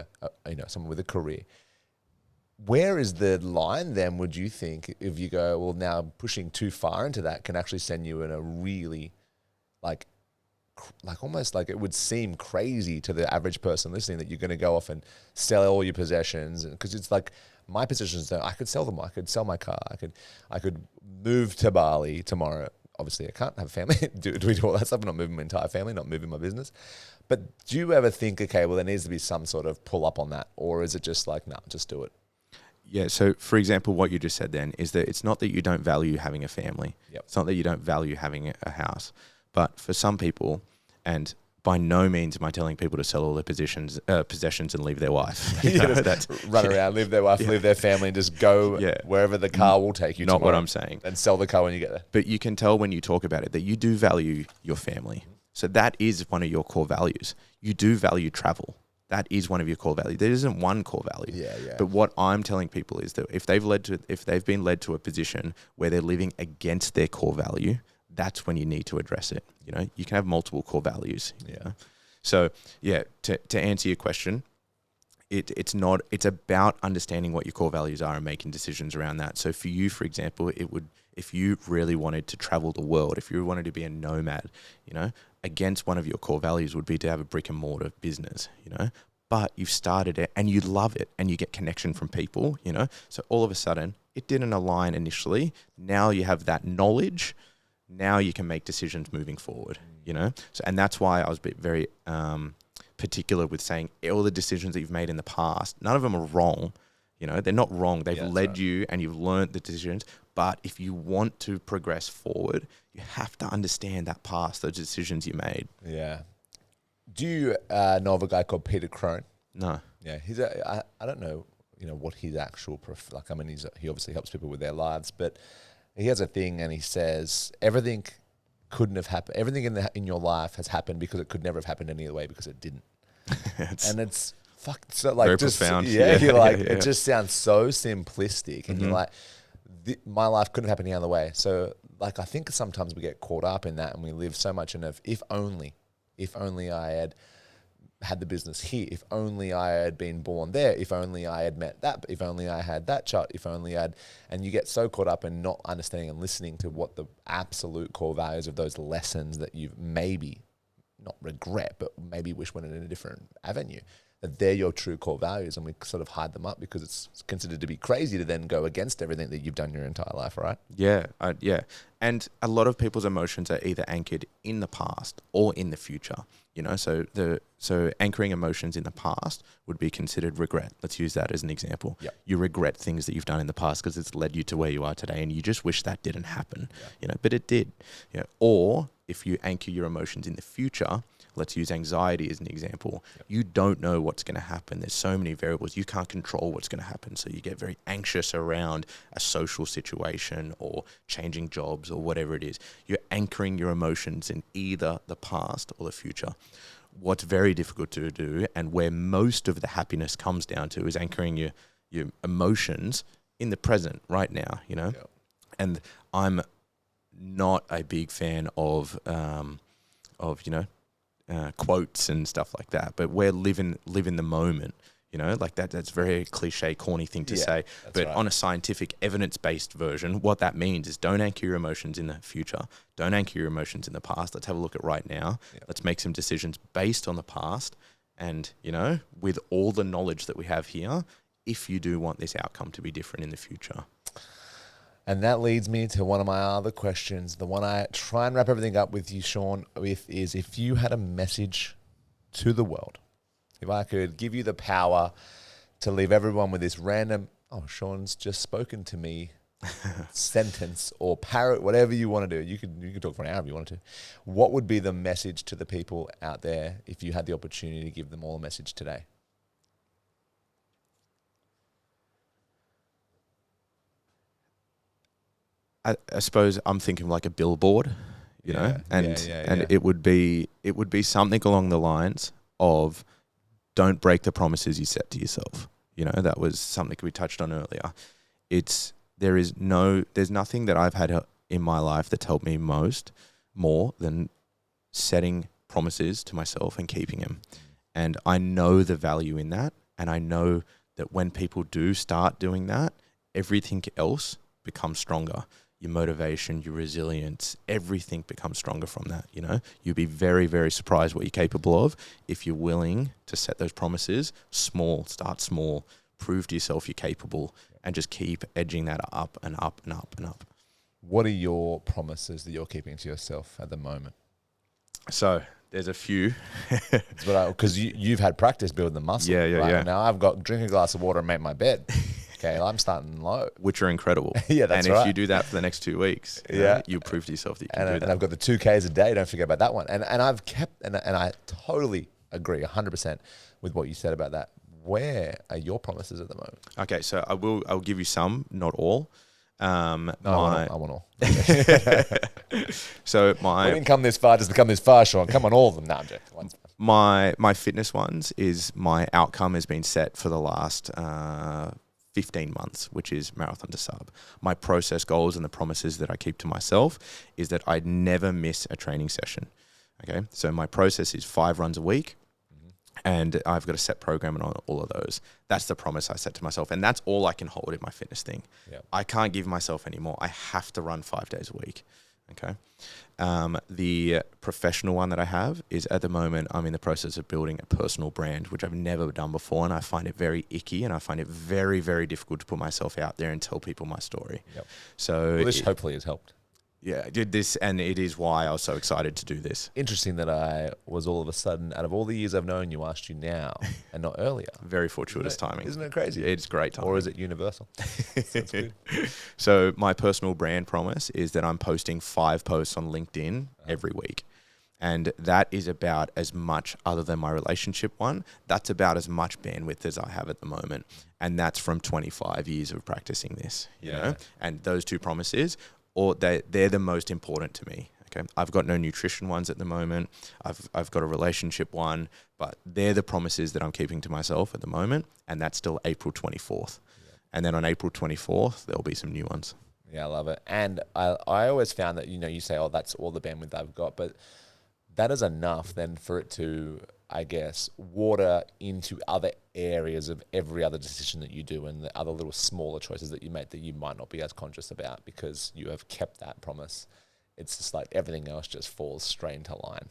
someone with a career. Where is the line then, would you think, if you go, well, now pushing too far into that can actually send you in a really, almost like it would seem crazy to the average person listening that you're going to go off and sell all your possessions, because it's like my possessions, I could sell them. I could sell my car. I could move to Bali tomorrow. Obviously, I can't have a family. do we do all that stuff? I'm not moving my entire family, not moving my business. But do you ever think, okay, well, there needs to be some sort of pull up on that, or is it just like, no, just do it? Yeah, so for example, what you just said then is that it's not that you don't value having a family. Yep. It's not that you don't value having a house. But for some people, and by no means am I telling people to sell all their possessions and leave their wife. Run around, leave their wife, leave their family, and just go wherever the car will take you. Not what I'm saying. And sell the car when you get there. But you can tell when you talk about it that you do value your family. So that is one of your core values. You do value travel. That is one of your core values. There isn't one core value. Yeah. But what I'm telling people is that if they've been led to a position where they're living against their core value, that's when you need to address it. You can have multiple core values. Yeah. So to answer your question, it's about understanding what your core values are and making decisions around that. So for you, for example, if you really wanted to travel the world, if you wanted to be a nomad, against one of your core values would be to have a brick and mortar business, but you've started it and you love it and you get connection from people, so all of a sudden it didn't align initially. Now you have that knowledge. Now you can make decisions moving forward, So, and that's why I was very particular with saying all the decisions that you've made in the past, none of them are wrong. They're not wrong. They've led you and you've learned the decisions. But if you want to progress forward, you have to understand that past, those decisions you made. Yeah. Do you know of a guy called Peter Crone? No. Yeah. I don't know, what his actual, he obviously helps people with their lives, but he has a thing and he says, everything couldn't have happened. Everything in your life has happened because it could never have happened any other way because it didn't. And it's so very profound. Yeah, it just sounds so simplistic, and you're like, my life couldn't have happened any other way. So I think sometimes we get caught up in that, and we live so much in if only I had the business here, if only I had been born there, if only I had met that, if only I had that child, if only and you get so caught up in not understanding and listening to what the absolute core values of those lessons that you've maybe not regret, but maybe wish went in a different avenue, that they're your true core values, and we sort of hide them up because it's considered to be crazy to then go against everything that you've done your entire life, right? Yeah. And a lot of people's emotions are either anchored in the past or in the future. So anchoring emotions in the past would be considered regret. Let's use that as an example. Yep. You regret things that you've done in the past because it's led you to where you are today, and you just wish that didn't happen. But it did. Or if you anchor your emotions in the future, let's use anxiety as an example. Yep. You don't know what's going to happen. There's so many variables. You can't control what's going to happen. So you get very anxious around a social situation or changing jobs or whatever it is. You're anchoring your emotions in either the past or the future. What's very difficult to do, and where most of the happiness comes down to, is anchoring your emotions in the present right now, Yep. And I'm not a big fan of quotes and stuff like that, but we're live in the moment, that's very cliche, corny thing to say, but right. On a scientific evidence-based version, what that means is don't anchor your emotions in the future. Don't anchor your emotions in the past. Let's have a look at right now. Yep. Let's make some decisions based on the past. And, with all the knowledge that we have here, if you do want this outcome to be different in the future. And that leads me to one of my other questions. The one I try and wrap everything up with you, Sean, is if you had a message to the world, if I could give you the power to leave everyone with this random, Sean's just spoken to me sentence or parrot, whatever you want to do. You could talk for an hour if you wanted to. What would be the message to the people out there if you had the opportunity to give them all a message today? I suppose I'm thinking like a billboard, and it would be something along the lines of don't break the promises you set to yourself. You know, that was something we touched on earlier. There's nothing that I've had in my life that's helped me more than setting promises to myself and keeping them. And I know the value in that. And I know that when people do start doing that, everything else becomes stronger. Your motivation, your resilience, everything becomes stronger from that. You know, you'll be very, very surprised what you're capable of if you're willing to set those promises small, start small, prove to yourself you're capable, and just keep edging that up and up and up and up. What are your promises that you're keeping to yourself at the moment? So there's a few. Because you've had practice building the muscle. Yeah. Now I've got drink a glass of water and make my bed. Okay, I'm starting low. Which are incredible. Yeah, that's and right. if you do that for the next 2 weeks, you'll prove to yourself that you can do that. And I've got the 2Ks a day. Don't forget about that one. And I've kept, and I totally agree 100% with what you said about that. Where are your promises at the moment? Okay, so I'll give you some, not all. I want all. So we didn't come this far just to come this far, Sean. Come on, all of them. No, I'm joking. My fitness ones is my outcome has been set for the last 15 months, which is marathon to sub. My process goals and the promises that I keep to myself is that I'd never miss a training session. Okay, so my process is 5 runs a week. And I've got a set program on all of those. That's the promise I set to myself. And that's all I can hold in my fitness thing. Yep. I can't give myself any more. I have to run 5 days a week. Okay. The professional one that I have is at the moment, I'm in the process of building a personal brand, which I've never done before. And I find it very icky and I find it very, very difficult to put myself out there and tell people my story. Yep. So this hopefully has helped. Yeah, I did this, and it is why I was so excited to do this. Interesting that I was all of a sudden, out of all the years I've known you, asked you now and not earlier. Very fortuitous timing. Isn't it crazy? It's great timing. Or is it universal? That's good. So my personal brand promise is that I'm posting 5 posts on LinkedIn every week. And that is about as much, other than my relationship one, that's about as much bandwidth as I have at the moment. And that's from 25 years of practicing this, you know? And those 2 promises, they're the most important to me. Okay, I've got no nutrition ones at the moment. I've got a relationship one, but they're the promises that I'm keeping to myself at the moment, and that's still April 24th. Yeah. And then on April 24th, there'll be some new ones. Yeah, I love it. And I always found that, you know, you say, oh, that's all the bandwidth I've got, but that is enough then for it to, I guess, water into other areas of every other decision that you do and the other little smaller choices that you make that you might not be as conscious about because you have kept that promise. It's just like everything else just falls straight into line.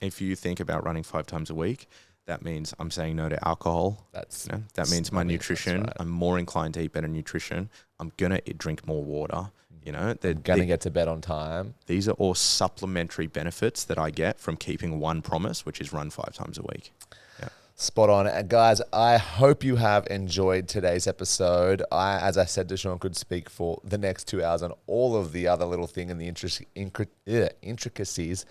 If you think about running 5 times a week, that means I'm saying no to alcohol. That means my nutrition. Right. I'm more inclined to eat better nutrition. I'm going to drink more water. You know, they're going to get to bed on time. These are all supplementary benefits that I get from keeping one promise, which is run 5 times a week. Yeah. Spot on. And guys, I hope you have enjoyed today's episode. As I said to Sean, could speak for the next 2 hours on all of the other little thing and the intricacies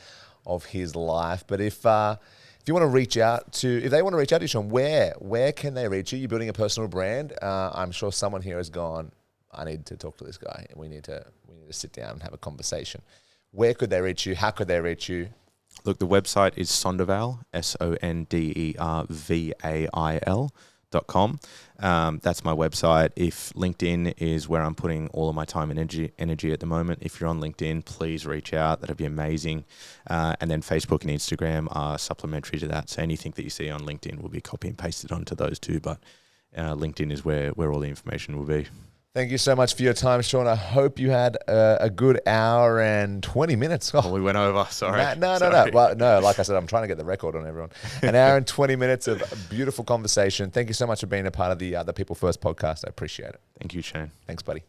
of his life. But if you want to reach out to, if they want to reach out to you, Sean, where can they reach you? You're building a personal brand. I'm sure someone here has gone, I need to talk to this guy. We need to sit down and have a conversation. Where could they reach you? How could they reach you? Look, the website is Sondervail, SONDERVAIL.com. That's my website. If LinkedIn is where I'm putting all of my time and energy at the moment, if you're on LinkedIn, please reach out. That'd be amazing. And then Facebook and Instagram are supplementary to that. So anything that you see on LinkedIn will be copy and pasted onto those two. But LinkedIn is where all the information will be. Thank you so much for your time, Sean. I hope you had a good hour and 20 minutes. Oh, we went over. Sorry. No. Well, no, like I said, I'm trying to get the record on everyone. An hour and 20 minutes of beautiful conversation. Thank you so much for being a part of the People First podcast. I appreciate it. Thank you, Shane. Thanks, buddy.